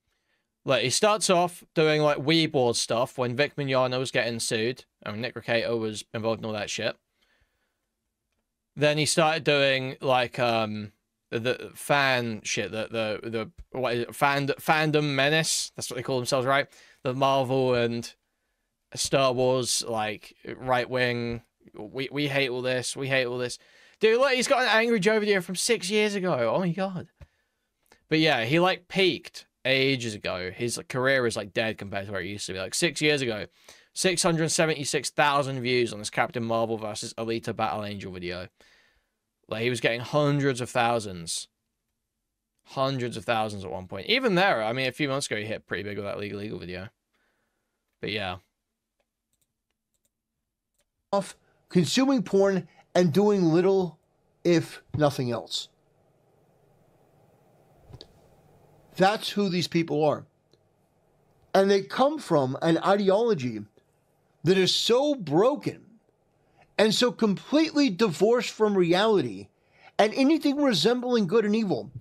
Look, he starts off doing like Weeboard stuff when Vic Mignogna was getting sued. I mean, Nick Ricato was involved in all that shit. Then he started doing like the fan shit, the what is it, fandom menace. That's what they call themselves, right? The Marvel and Star Wars like right wing. We hate all this. We hate all this. Dude, look, he's got an Angry Joe video from 6 years ago. Oh my god. But yeah, he like peaked ages ago. His career is like dead compared to where it used to be. Like 6 years ago, 676,000 views on this Captain Marvel versus Alita Battle Angel video. Like he was getting hundreds of thousands at one point. Even there, I mean, a few months ago he hit pretty big with that Legal video. But yeah, Off consuming porn and doing little, if nothing else. That's who these people are. And they come from an ideology that is so broken and so completely divorced from reality and anything resembling good and evil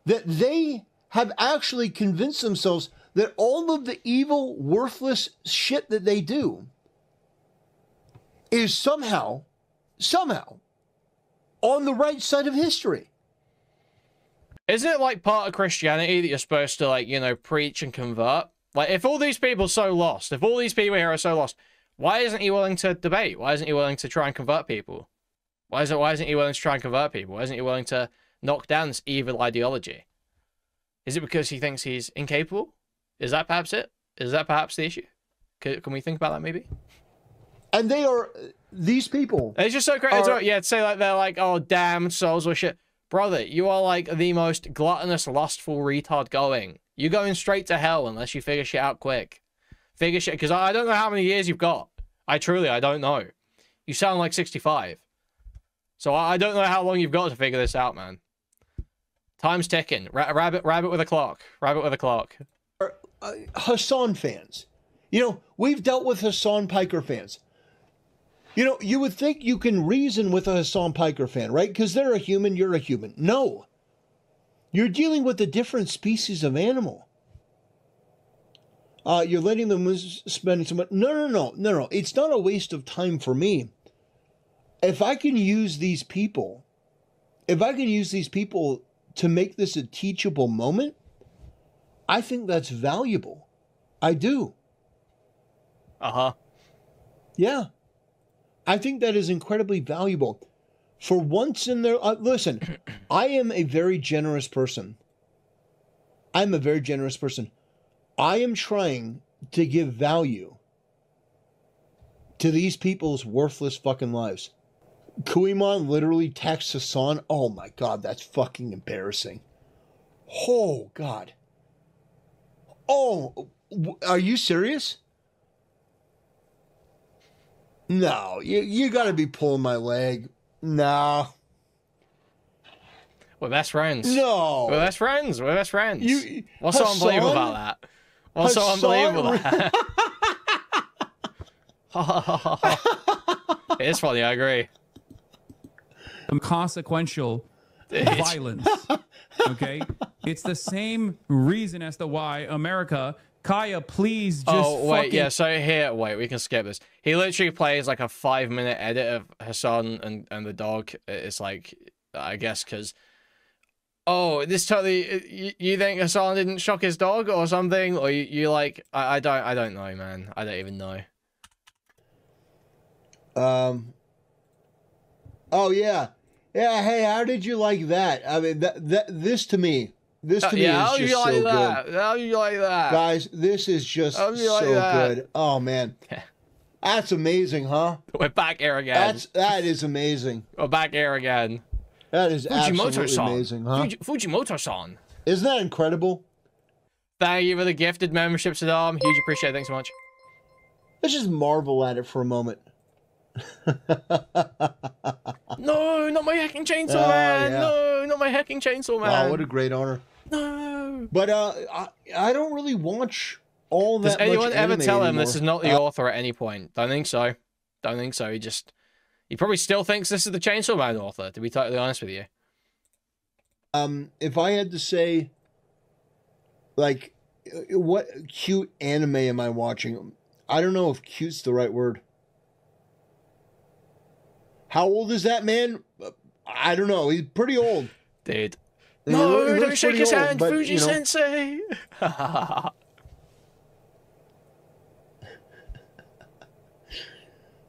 that they have actually convinced themselves that all of the evil, worthless shit that they do is somehow on the right side of history. Isn't it like part of Christianity that you're supposed to, like, you know, preach and convert? Like, if all these people are so lost, if all these people here are so lost, why isn't he willing to debate? Why isn't he willing to try and convert people? Why isn't he willing to try and convert people? Why isn't he willing to knock down this evil ideology? Is it because he thinks he's incapable? Is that perhaps it? Is that perhaps the issue? Can we think about that maybe? And these people. It's just so crazy. Yeah, to say like they're like, oh, damn souls or shit. Brother, you are like the most gluttonous, lustful retard going. You're going straight to hell unless you figure shit out quick. Figure shit, because I don't know how many years you've got. I don't know. You sound like 65. So I don't know how long you've got to figure this out, man. Time's ticking. Rabbit with a clock. Rabbit with a clock. Hassan fans. You know, we've dealt with Hassan Piker fans. You know, you would think you can reason with a Hassan Piker fan, right? Because they're a human, you're a human. No. You're dealing with a different species of animal. You're letting them spend so much. No. It's not a waste of time for me. If I can use these people to make this a teachable moment, I think that's valuable. I do. Uh-huh. Yeah. I think that is incredibly valuable. For once in their... listen, I am a very generous person. I am trying to give value to these people's worthless fucking lives. Kuihman literally texts Hassan. Oh my God, that's fucking embarrassing. Oh God. Oh, are you serious? No, you gotta be pulling my leg. No. We're best friends. No. We're best friends. What's so unbelievable about that? What's so unbelievable about that? It is funny, I agree. Some consequential violence. Okay? It's the same reason as to why America... Kaya, please just we can skip this. He literally plays like a 5-minute edit of Hassan and the dog. It's like, I guess, because... Oh, this totally... You think Hassan didn't shock his dog or something? Or you like... I don't know, man. I don't even know. Oh, yeah. Yeah, hey, how did you like that? I mean, this to me This to me yeah, is just so good. How do you like that? Guys, this is just so good. Oh, man. That's amazing, huh? We're back here again. That is amazing. We're back here again. That is absolutely amazing, huh? Fujimoto-san. Isn't that incredible? Thank you for the gifted membership, Saddam. Huge appreciate it. Thanks so much. Let's just marvel at it for a moment. No, not my hacking chainsaw man. Yeah. No, not my hacking chainsaw man. Oh, what a great honor. No. But I don't really watch all that. Does anyone ever tell him anymore. this is not the author at any point? Don't think so. Don't think so. He probably still thinks this is the Chainsaw Man author, to be totally honest with you. If I had to say, like, what cute anime am I watching? I don't know if cute's the right word. How old is that man? I don't know. He's pretty old. Dude. No, don't shake his hand, but, Fuji-sensei.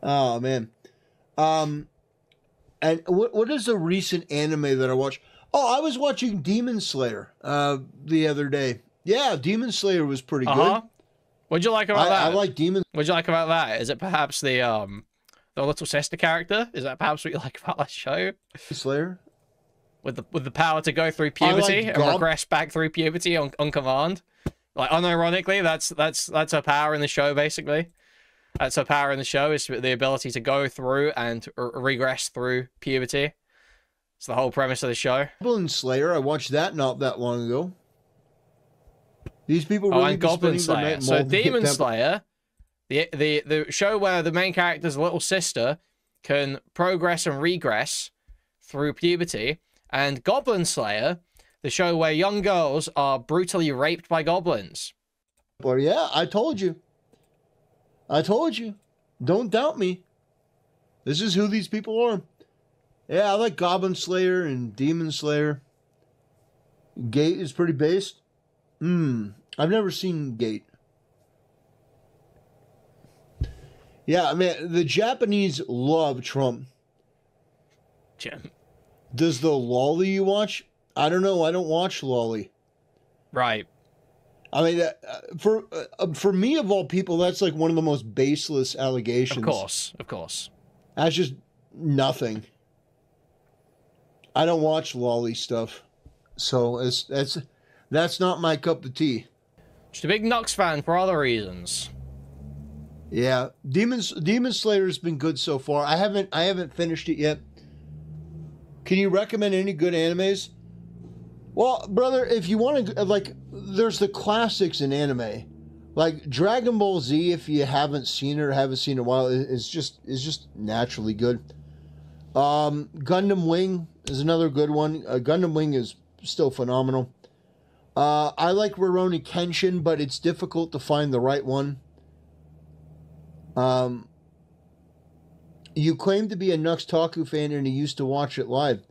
Oh, man. And what is the recent anime that I watched? Oh, I was watching Demon Slayer the other day. Yeah, Demon Slayer was pretty good. What'd you like about that? I like Demon. What'd you like about that? Is it perhaps the little sister character? Is that perhaps what you like about that show? Slayer? With the power to go through puberty and regress back through puberty on command. Like unironically, that's her power in the show, basically. That's her power in the show, is the ability to go through and regress through puberty. It's the whole premise of the show. Goblin Slayer, I watched that not that long ago. These people really and Goblin Slayer. So Demon Slayer, the show where the main character's little sister can progress and regress through puberty, and Goblin Slayer, the show where young girls are brutally raped by goblins. Well, yeah, I told you. I told you. Don't doubt me. This is who these people are. Yeah, I like Goblin Slayer and Demon Slayer. Gate is pretty based. I've never seen Gate. Yeah, I mean, the Japanese love Trump. Jim. Does the lolly you watch? I don't know. I don't watch lolly. Right. I mean, for me, of all people, that's like one of the most baseless allegations. Of course. That's just nothing. I don't watch lolly stuff, so that's not my cup of tea. Just a big Nux fan for other reasons. Yeah, Demon Slayer's been good so far. I haven't finished it yet. Can you recommend any good animes? Well, brother, if you want to, like, there's the classics in anime, like Dragon Ball Z. If you haven't seen it or haven't seen it in a while, is just naturally good. Gundam Wing is another good one. Gundam Wing is still phenomenal. I like Rurouni Kenshin, but it's difficult to find the right one. You claim to be a Nux Taku fan and you used to watch it live.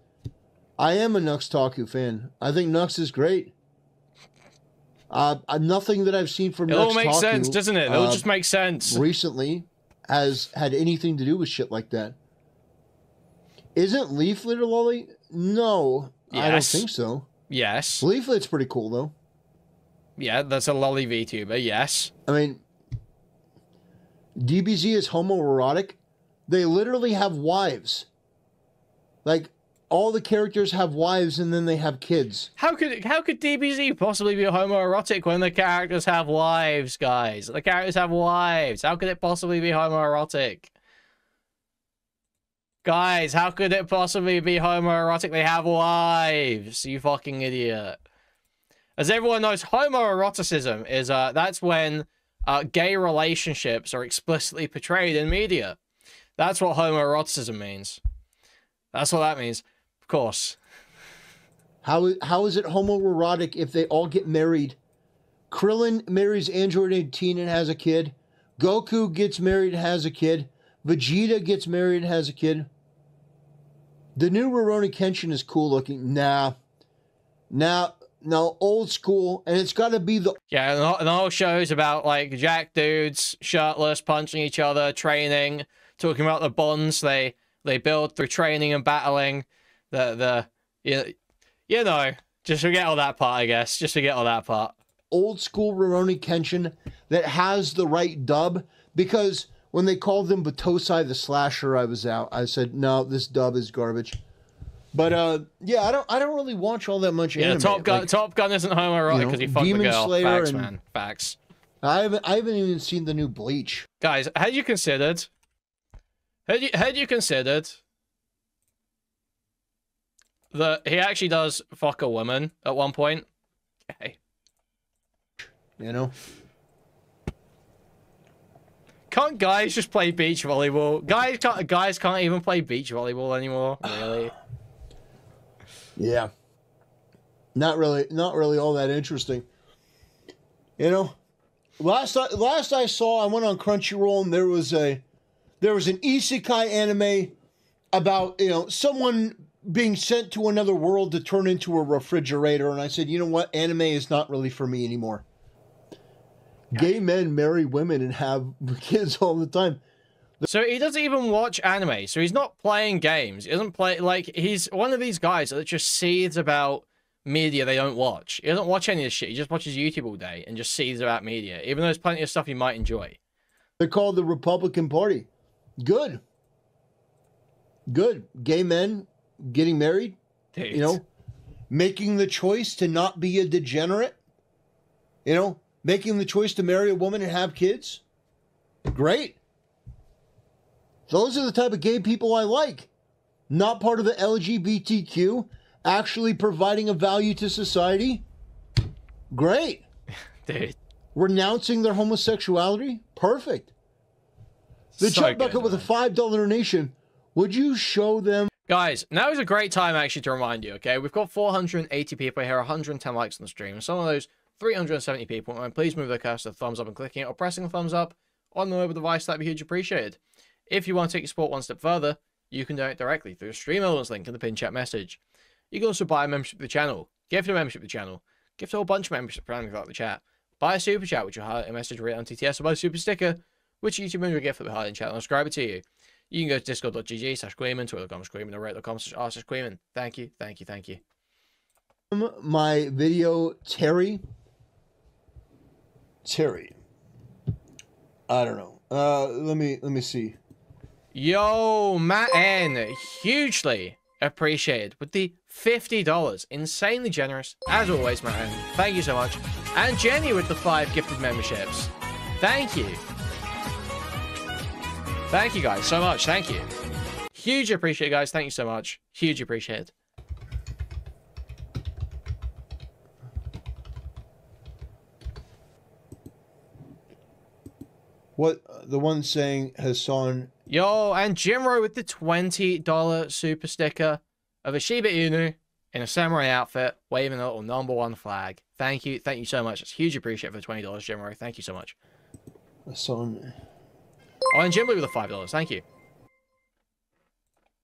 I am a Nux Taku fan. I think Nux is great. Nothing that I've seen from Nux Taku... It all makes sense, doesn't it? It all just makes sense. ...recently has had anything to do with shit like that. Isn't Leaflet a lolly? No, yes. I don't think so. Yes. Leaflet's pretty cool, though. Yeah, that's a lolly VTuber, yes. I mean, DBZ is homoerotic. They literally have wives. Like, all the characters have wives and then they have kids. How could DBZ possibly be homoerotic when the characters have wives, guys? The characters have wives. How could it possibly be homoerotic? Guys, how could it possibly be homoerotic? They have wives, you fucking idiot. As everyone knows, homoeroticism is, that's when gay relationships are explicitly portrayed in media. That's what homoeroticism means. That's what that means. Of course. How is it homoerotic if they all get married? Krillin marries Android 18 and has a kid. Goku gets married and has a kid. Vegeta gets married and has a kid. The new Rurouni Kenshin is cool looking. Nah, old school, and it's got to be the... Yeah, and the whole show is about, like, jack dudes, shirtless, punching each other, training, talking about the bonds they build through training and battling. You know, Just forget all that part, I guess. Just forget all that part. Old school Rurouni Kenshin that has the right dub, because when they called him Batosai the Slasher, I was out. I said, no, this dub is garbage. But yeah, I don't really watch all that much anime. Top Gun isn't homoerotic because you fucked the girl. Slayer Facts, and, man. Facts. I haven't even seen the new Bleach. Guys, had you considered that he actually does fuck a woman at one point? Okay. You know? Can't guys just play beach volleyball? Guys can't even play beach volleyball anymore, really? Yeah. Not really all that interesting. You know? Last I saw, I went on Crunchyroll and there was an isekai anime about, you know, someone being sent to another world to turn into a refrigerator, and I said, you know what, anime is not really for me anymore. Gay men marry women and have kids all the time. So he doesn't even watch anime, so he's not playing games. He doesn't play, like, he's one of these guys that just seethes about media they don't watch. He doesn't watch any of this shit. He just watches YouTube all day and just seethes about media, even though there's plenty of stuff you might enjoy. They're called the Republican Party. Good. Good. Gay men getting married, dude. You know, making the choice to not be a degenerate, you know, making the choice to marry a woman and have kids. Great. Those are the type of gay people I like. Not part of the LGBTQ, actually providing a value to society. Great. Dude. Renouncing their homosexuality. Perfect. The So Chuck good, Bucket with a $5 donation. Would you show them? Guys, now is a great time actually to remind you, okay? We've got 480 people here, 110 likes on the stream. Some of those 370 people, and please move the cursor to the thumbs up and clicking it or pressing the thumbs up on the mobile device. That'd be hugely appreciated. If you want to take your support one step further, you can donate directly through the Stream Elements link in the pinned chat message. You can also buy a membership to the channel, gift a membership to the channel, gift a whole bunch of memberships around the chat, buy a super chat, which will highlight a message read on TTS, or buy a super sticker, which YouTube member gift that will highlight in chat and I'll subscribe it to you. You can go to discord.gg/Kuihman, twitter.com/Kuihman, or reddit.com/r/Kuihman. Thank you, thank you, thank you. My video, Terry. I don't know. Let me see. Yo, Matt N, hugely appreciated with the $50. Insanely generous. As always, Matt N. Thank you so much. And Jenny with the 5 gifted memberships. Thank you. Thank you guys so much. Thank you. Huge appreciate it, guys. Thank you so much. Huge appreciate it. What the one saying Hassan? Yo, and Jimro with the $20 super sticker of a Shiba Inu in a samurai outfit, waving a little #1 flag. Thank you so much. It's huge appreciate for the $20, Jimro. Thank you so much. Hassan. Oh, and Jimbo with the $5. Thank you.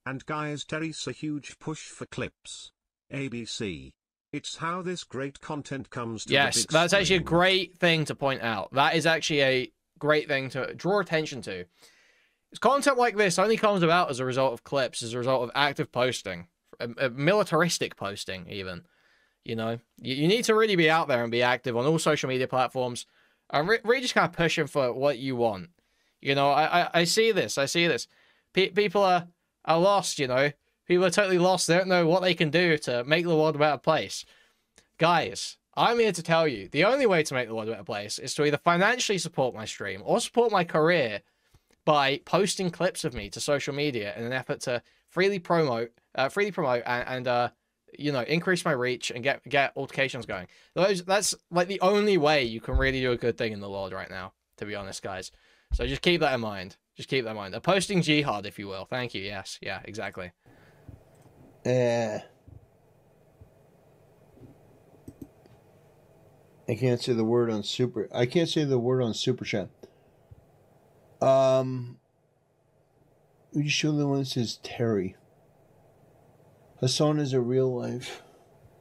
And guys, Terry's a huge push for clips. ABC. It's how this great content comes to the Yes, big that's actually a screen. great thing to point out. That is actually a great thing to draw attention to. Content like this only comes about as a result of clips, as a result of active posting, a militaristic posting even. You know, you need to really be out there and be active on all social media platforms and really just kind of pushing for what you want. You know, I see this. People are lost, you know. People are totally lost. They don't know what they can do to make the world a better place. Guys, I'm here to tell you, the only way to make the world a better place is to either financially support my stream or support my career by posting clips of me to social media in an effort to freely promote and you know, increase my reach and get altercations going. That's like the only way you can really do a good thing in the world right now, to be honest, guys. So just keep that in mind. Just keep that in mind. A posting jihad, if you will. Thank you. Yes. Yeah, exactly. I can't say the word on super. I can't say the word on super chat. Would you show the one that says Terry? Hassan is a real life.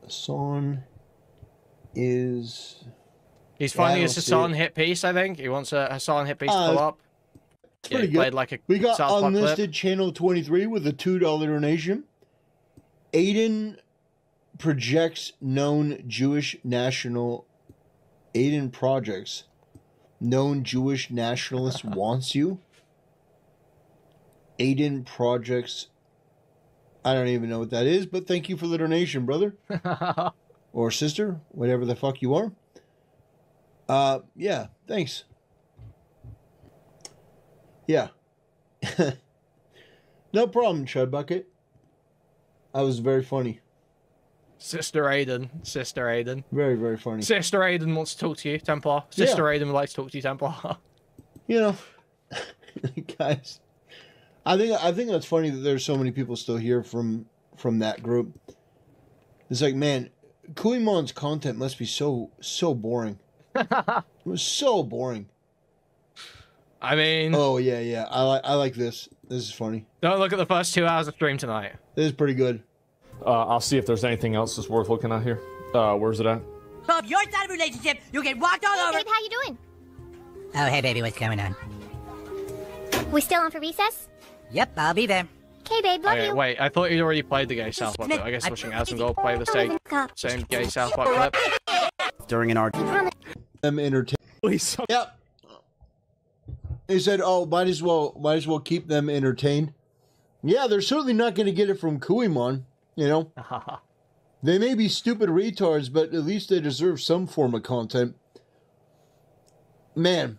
Hassan is. He's finding his Hassan hit piece, I think. He wants a Hassan hit piece to pull up. Yeah, Pretty he good. played like a We got South Park Unlisted clip. Channel 23 with a $2 donation. Aiden projects known Jewish national Aiden projects. Known Jewish nationalist wants you. Aiden projects. I don't even know what that is, but thank you for the donation, brother. Or sister, whatever the fuck you are. Yeah, thanks. Yeah. No problem, Chud Bucket. That was very funny. Sister Aiden. Sister Aiden. Very, very funny. Sister Aiden wants to talk to you, Templar. Sister Aiden would like to talk to you, Templar. You know, guys, I think that's funny that there's so many people still here from that group. It's like, man, Kuihman's content must be so boring. It was so boring. I mean... Oh, yeah. I like this. This is funny. Don't look at the first 2 hours of stream tonight. This is pretty good. I'll see if there's anything else that's worth looking at here. Where's it at? So if you're inside a relationship, you'll get walked all over. Babe, how you doing? Oh, hey, baby, what's going on? We still on for recess? Yep, I'll be there. Okay, babe, love you. Wait, I thought you'd already played the gay South Park clip. I guess watching Asmongold play the same gay South Park clip. During an argument. I'm entertained. Yep. He said, "Oh, might as well keep them entertained." Yeah, they're certainly not going to get it from Kuihman. You know, they may be stupid retards, but at least they deserve some form of content. Man,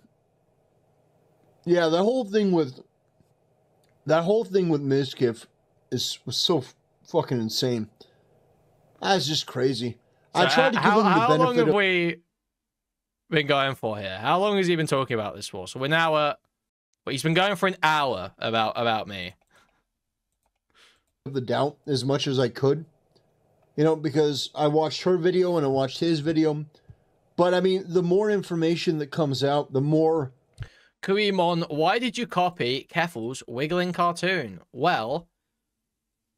yeah, the whole thing with Mizkif was so fucking insane. That's just crazy. So I tried to give him the benefit how long have of... we been going for here? How long has he been talking about this for? So we're now at... Well, he's been going for an hour about me. The doubt as much as I could. You know, because I watched her video and I watched his video. But, I mean, the more information that comes out, the more... Kuihman, why did you copy Keffel's wiggling cartoon? Well,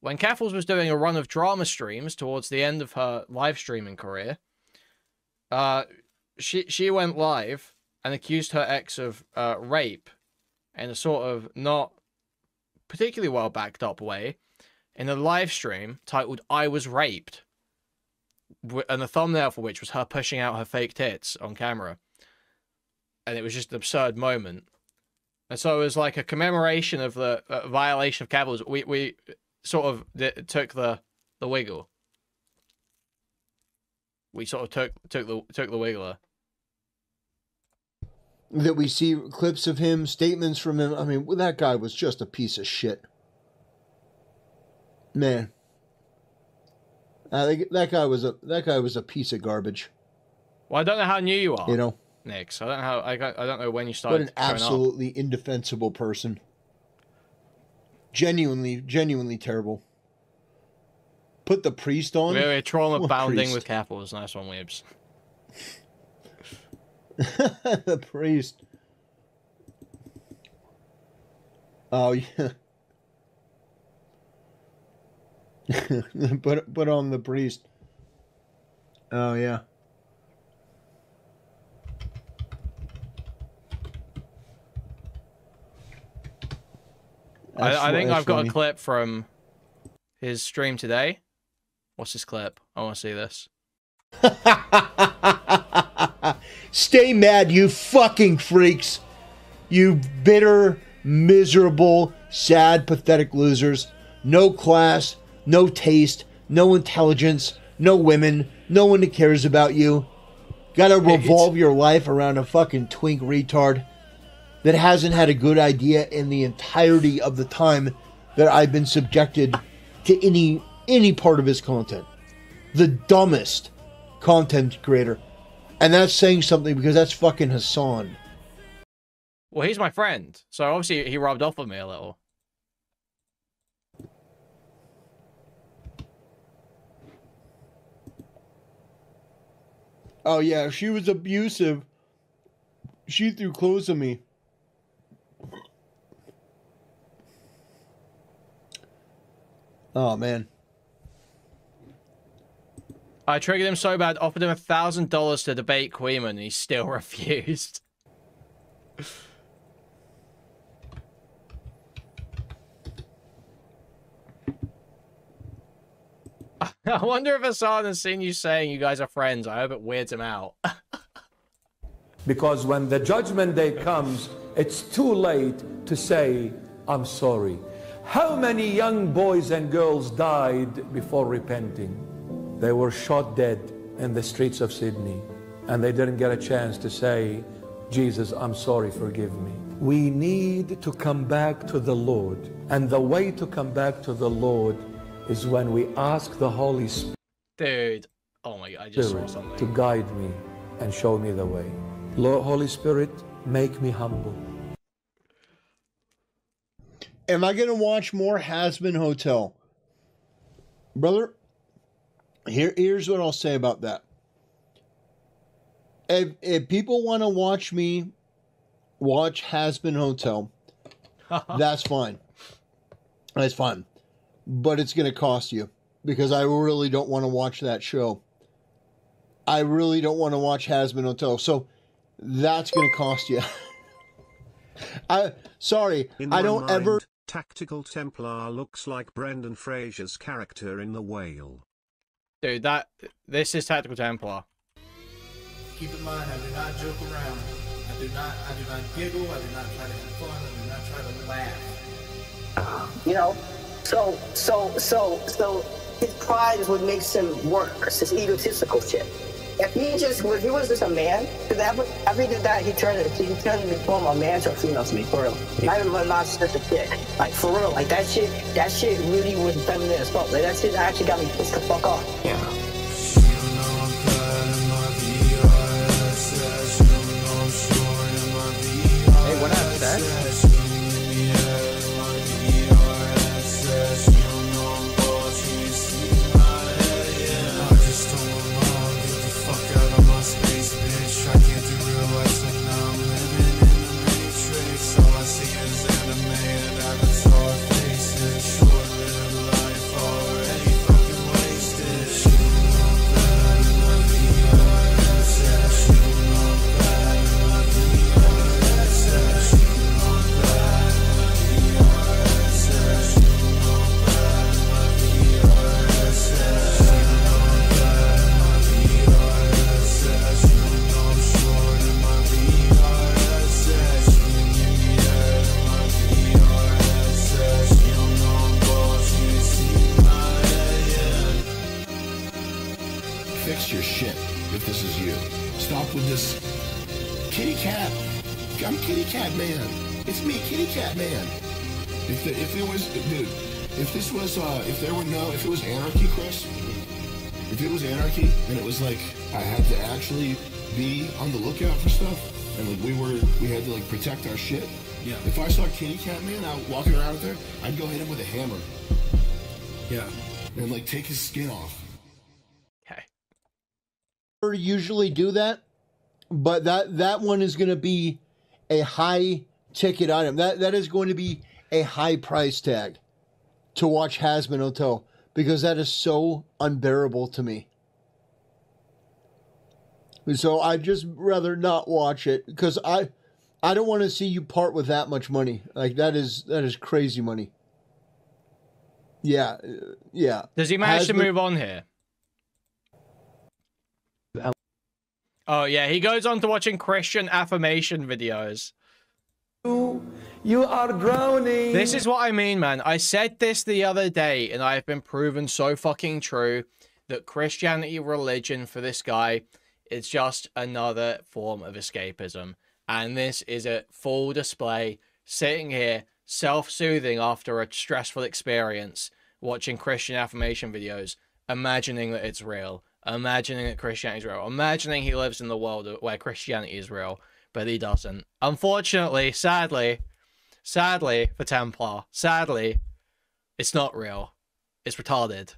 when Keffels was doing a run of drama streams towards the end of her live streaming career, she went live and accused her ex of rape in a sort of not particularly well backed up way in a live stream titled "I Was Raped," and the thumbnail for which was her pushing out her fake tits on camera. And it was just an absurd moment. And so it was like a commemoration of the violation of Keffels. We sort of took the wiggle. We sort of took the wiggler. That we see clips of him, statements from him. I mean, that guy was just a piece of shit. Man, I think that guy was a piece of garbage. Well, I don't know how new you are, you know, Nick. So I don't know how I don't know when you started. But an absolutely indefensible person. Genuinely terrible. Put the priest on. We're trauma bounding with Keffels. Nice one, Weebs. The priest. Oh yeah. put on the priest. Oh yeah. I think I've got a clip from his stream today. What's his clip? I want to see this. Stay mad, you fucking freaks. You bitter, miserable, sad, pathetic losers. No class, no taste, no intelligence, no women, no one that cares about you. Gotta revolve your life around a fucking twink retard that hasn't had a good idea in the entirety of the time that I've been subjected to any part of his content. The dumbest content creator. And that's saying something because that's fucking Hassan. Well, he's my friend, so obviously he rubbed off on me a little. Oh yeah, she was abusive. She threw clothes at me. Oh man. I triggered him so bad, offered him $1,000 to debate Kuihman, and he still refused. I wonder if Hassan has seen you saying you guys are friends. I hope it weirds him out. Because when the judgment day comes, it's too late to say, I'm sorry. How many young boys and girls died before repenting? They were shot dead in the streets of Sydney, and they didn't get a chance to say, Jesus, I'm sorry, forgive me. We need to come back to the Lord, and the way to come back to the Lord is when we ask the Holy Spirit, dude, oh my God, I just saw something, to guide me and show me the way. Lord, Holy Spirit, make me humble. Am I going to watch more Hazbin Hotel? Brother, here's what I'll say about that. If people want to watch me watch Hazbin Hotel, that's fine. That's fine. But it's going to cost you, because I really don't want to watch that show. I really don't want to watch Hazbin Hotel. So that's going to cost you. Sorry, I don't ever... Tactical Templar looks like Brendan Fraser's character in The Whale. Dude, this is Tactical Templar. Keep in mind, I do not joke around. I do not giggle. I do not try to have fun. I do not try to laugh. You know, so his pride is what makes him worse. His egotistical shit. If he was just a man, because after he did that, he turned from a man to a female to me, for real. Not even not just a kid. Like, for real, like, that shit really was feminine as fuck. Like, that shit actually got me pissed the fuck off. Yeah. Hey, what up, Seth? Fix your shit if this is you. Stop with this kitty cat. I'm kitty cat man. It's me, kitty cat man. If it was, dude, if it was anarchy, Chris, if it was anarchy and it was like I had to actually be on the lookout for stuff and like we had to like protect our shit. Yeah. If I saw kitty cat man out walking around out there, I'd go hit him with a hammer. Yeah. And like take his skin off. Usually do that, but that one is going to be a high ticket item. That is going to be a high price tag to watch Hazbin Hotel, because that is so unbearable to me. So I'd just rather not watch it, because I don't want to see you part with that much money. Like, that is crazy money. Yeah. Does he manage to move on here? Oh, yeah, he goes on to watching Christian affirmation videos. You are drowning. This is what I mean, man. I said this the other day, and I have been proven so fucking true that Christianity religion for this guy is just another form of escapism. And this is a full display, sitting here, self-soothing after a stressful experience, watching Christian affirmation videos, imagining that it's real. Imagining that Christianity is real. Imagining he lives in the world where Christianity is real, but he doesn't. Unfortunately, sadly for Templar, sadly, it's not real. It's retarded.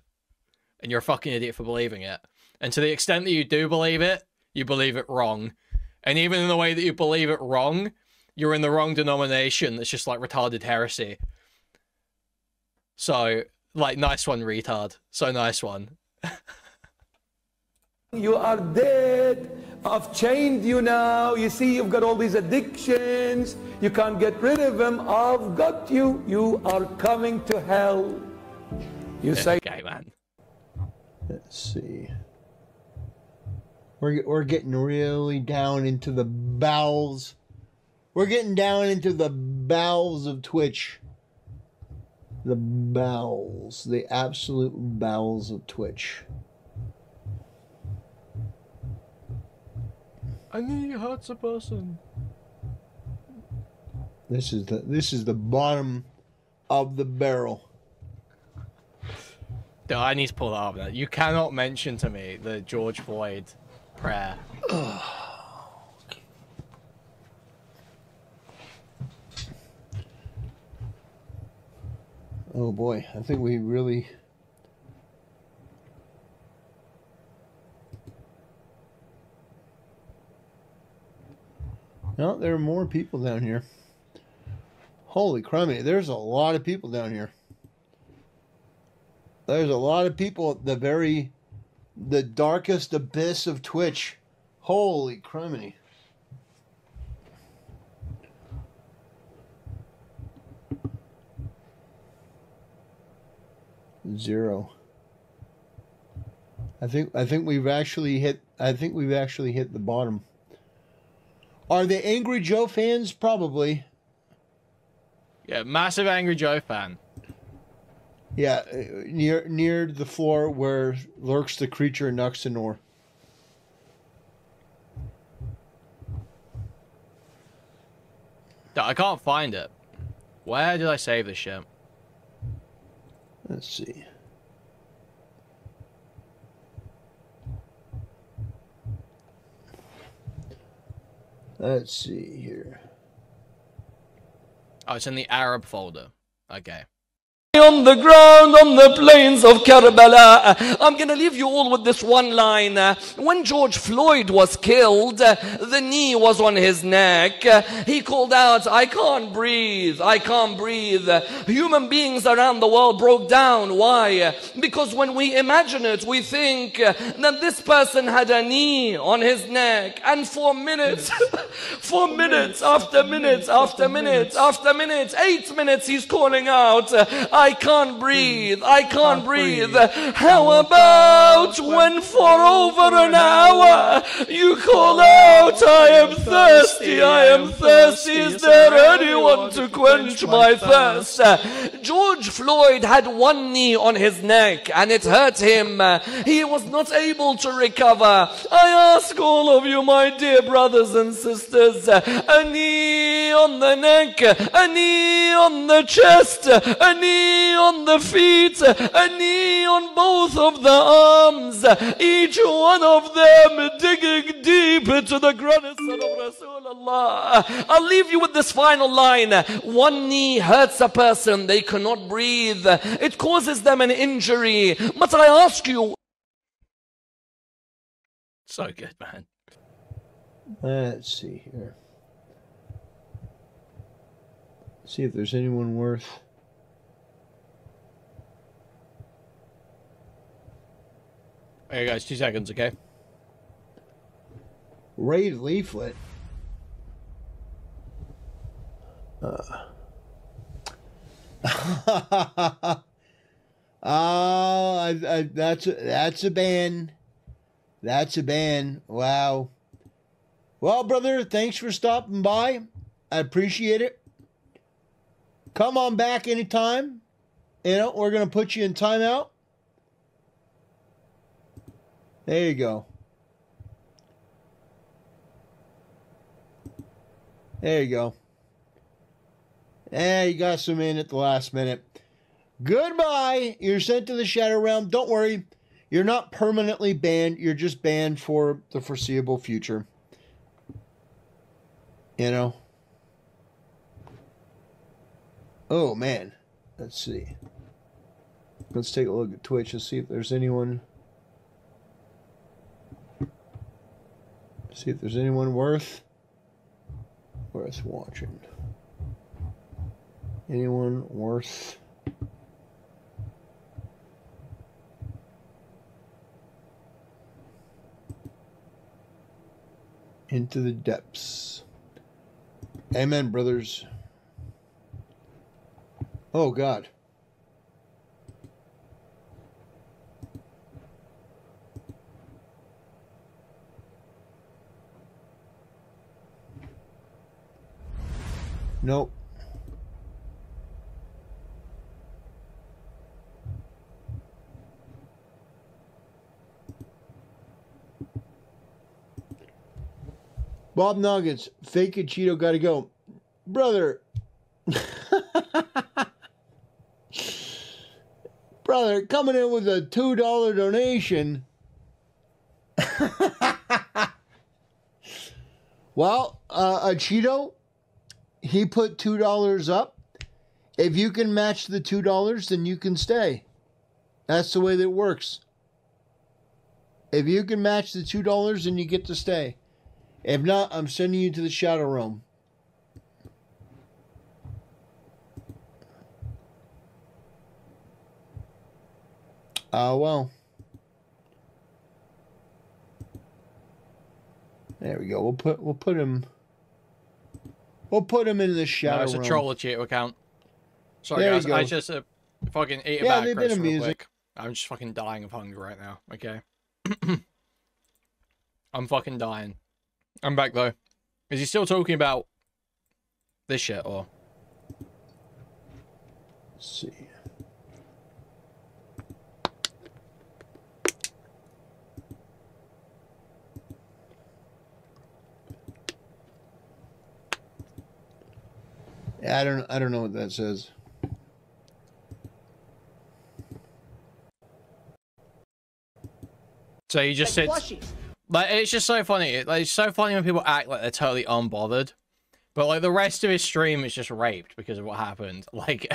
And you're a fucking idiot for believing it. And to the extent that you do believe it, you believe it wrong. And even in the way that you believe it wrong, you're in the wrong denomination that's just like retarded heresy. So, like, nice one, retard. So nice one. You are dead. I've chained you now. You see, you've got all these addictions. You can't get rid of them. I've got you. You are coming to hell. You say, okay, man. Let's see. We're getting really down into the bowels. We're getting down into the bowels of Twitch. The bowels. The absolute bowels of Twitch. I need you hurts a person. This is the bottom of the barrel. Dude, I need to pull that up now. You cannot mention to me the George Floyd prayer. Oh boy, I think we really... No, there are more people down here. Holy crummy, there's a lot of people down here. There's a lot of people at the darkest abyss of Twitch. Holy crummy. Zero. I think we've actually hit the bottom. Are they Angry Joe fans? Probably. Yeah, massive Angry Joe fan. Yeah, near the floor where lurks the creature Nuxanor. I can't find it. Where did I save this shit? Let's see. Let's see here. Oh, it's in the Arab folder. Okay. On the ground, on the plains of Karbala. I'm gonna leave you all with this one line. When George Floyd was killed, the knee was on his neck. He called out, "I can't breathe, I can't breathe." Human beings around the world broke down. Why? Because when we imagine it, we think that this person had a knee on his neck, and for minutes, for minutes after minutes after minutes after minutes, 8 minutes, he's calling out, "I can't breathe, I can't breathe." How about when for over an hour you call out, "I am thirsty, I am thirsty, is there anyone to quench my thirst?" George Floyd had one knee on his neck and it hurt him. He was not able to recover. I ask all of you, my dear brothers and sisters, a knee on the neck, a knee on the chest, a knee on the feet, a knee on both of the arms, each one of them digging deep into the granite of Rasulullah. I'll leave you with this final line. One knee hurts a person, they cannot breathe, it causes them an injury. But I ask you... So good, man. Let's see here. See if there's anyone worth... Okay, guys, 2 seconds, okay? Raid leaflet. That's a ban. That's a ban. Wow. Well, brother, thanks for stopping by. I appreciate it. Come on back anytime. You know, we're gonna put you in timeout. There you go. There you go. You got some in at the last minute. Goodbye. You're sent to the Shadow Realm. Don't worry. You're not permanently banned. You're just banned for the foreseeable future. You know? Oh, man. Let's see. Let's take a look at Twitch and see if there's anyone... See if there's anyone worth watching. Anyone worth into the depths. Amen, brothers. Oh God. Nope. Bob Nuggets, fake it, Cheeto, gotta go. Brother. Brother, coming in with a $2 donation. Well, a Cheeto, he put $2 up. If you can match the $2, then you can stay. That's the way that it works. If you can match the $2, then you get to stay. If not, I'm sending you to the Shadow Realm. Well. There we go. We'll put him in the Shadow Realm. No, it's a troll cheater account. Sorry There guys, you go. I just fucking ate a Yeah, bag they've crisp been real amusing. quick. I'm just fucking dying of hunger right now. Okay. I'm fucking dying. I'm back though. Is he still talking about this shit or? Let's see. Yeah, I don't know what that says. So he just sits. Like, it's just so funny. Like, it's so funny when people act like they're totally unbothered. But, like, the rest of his stream is just raped because of what happened. Like,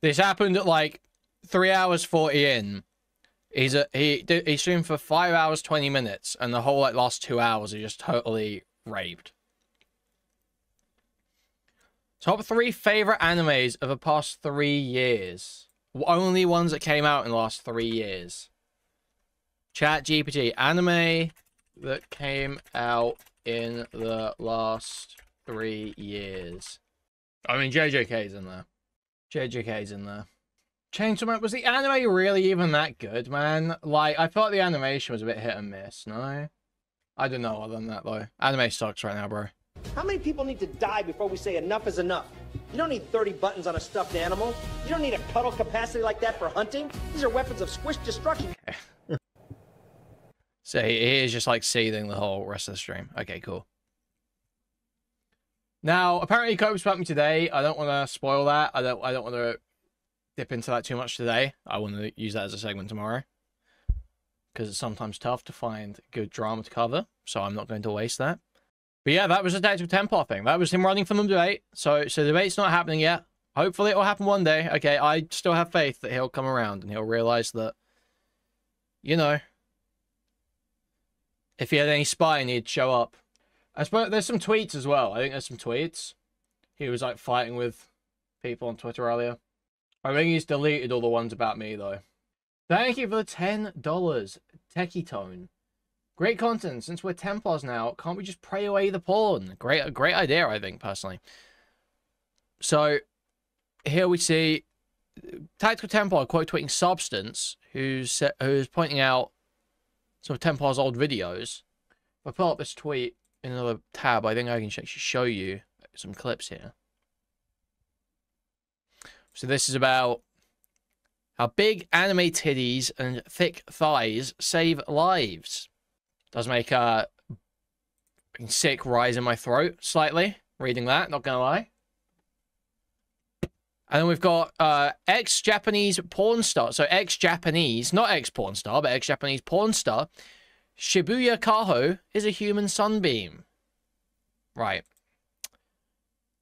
this happened at, like, 3 hours 40 in. He streamed for 5 hours, 20 minutes. And the whole, like, last 2 hours are just totally raped. Top 3 favorite animes of the past 3 years. Only ones that came out in the last 3 years. Chat GPT, anime that came out in the last 3 years. I mean, JJK's in there. JJK's in there. Chainsaw Man, was the anime really even that good, man? Like, I thought the animation was a bit hit and miss, no? I don't know other than that, though. Anime sucks right now, bro. How many people need to die before we say enough is enough? You don't need 30 buttons on a stuffed animal. You don't need a cuddle capacity like that for hunting. These are weapons of squish destruction. So he is just like seething the whole rest of the stream. Okay, cool. Now, apparently Cope's about me today. I don't want to spoil that. I don't want to dip into that too much today. I want to use that as a segment tomorrow. Because it's sometimes tough to find good drama to cover. So I'm not going to waste that. But yeah, that was a Tactical Templar thing. That was him running from the debate. So the debate's not happening yet. Hopefully it will happen one day. Okay, I still have faith that he'll come around and he'll realize that, you know, if he had any spine, he'd show up. I suppose there's some tweets as well. I think there's some tweets. He was like fighting with people on Twitter earlier. I think he's deleted all the ones about me though. Thank you for the $10, Tectone. Great content. Since we're Templars now, can't we just pray away the porn? Great idea, I think, personally. So, here we see Tactical Templar quote tweeting Substance, who's pointing out some of Templar's old videos. If I pull up this tweet in another tab, I think I can actually show you some clips here. So this is about how big anime titties and thick thighs save lives. Does make a sick rise in my throat slightly, reading that, not gonna lie. And then we've got ex-Japanese porn star. So ex-Japanese, not ex-porn star, but ex-Japanese porn star. Shibuya Kaho is a human sunbeam. Right.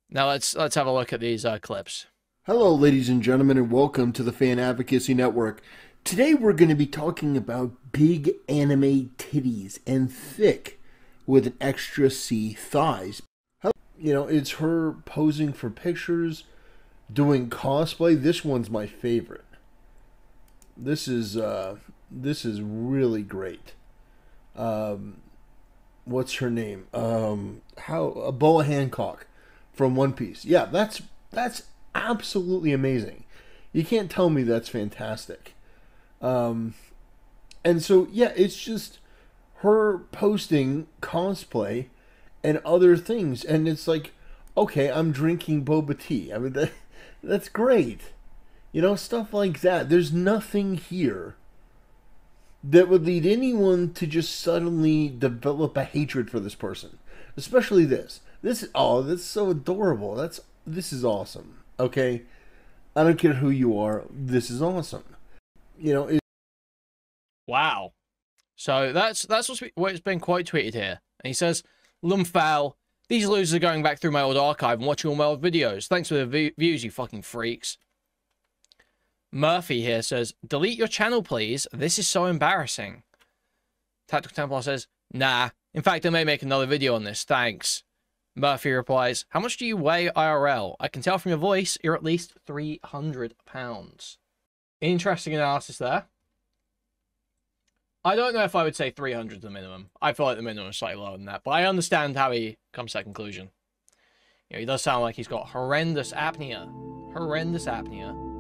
Now let's have a look at these clips. Hello, ladies and gentlemen, and welcome to the Fan Advocacy Network. Today we're going to be talking about big anime titties and thick with an extra C thighs. You know, it's her posing for pictures, doing cosplay. This one's my favorite. This is really great. What's her name? Boa Hancock from One Piece. Yeah, that's absolutely amazing. You can't tell me that's fantastic. And so yeah, it's just her posting cosplay and other things. And it's like, okay, I'm drinking boba tea. I mean, that's great. You know, stuff like that. There's nothing here that would lead anyone to just suddenly develop a hatred for this person. Especially this. That's so adorable. This is awesome. Okay? I don't care who you are. This is awesome. You know, wow. So that's what's been quote tweeted here. And he says, Lumfowl, these losers are going back through my old archive and watching all my old videos. Thanks for the views, you fucking freaks. Murphy here says, delete your channel, please. This is so embarrassing. Tactical Templar says, nah. In fact, I may make another video on this. Thanks. Murphy replies, how much do you weigh IRL? I can tell from your voice you're at least 300 pounds. Interesting analysis there. I don't know if I would say 300 is the minimum. I feel like the minimum is slightly lower than that. But I understand how he comes to that conclusion. You know, he does sound like he's got horrendous apnea. Horrendous apnea.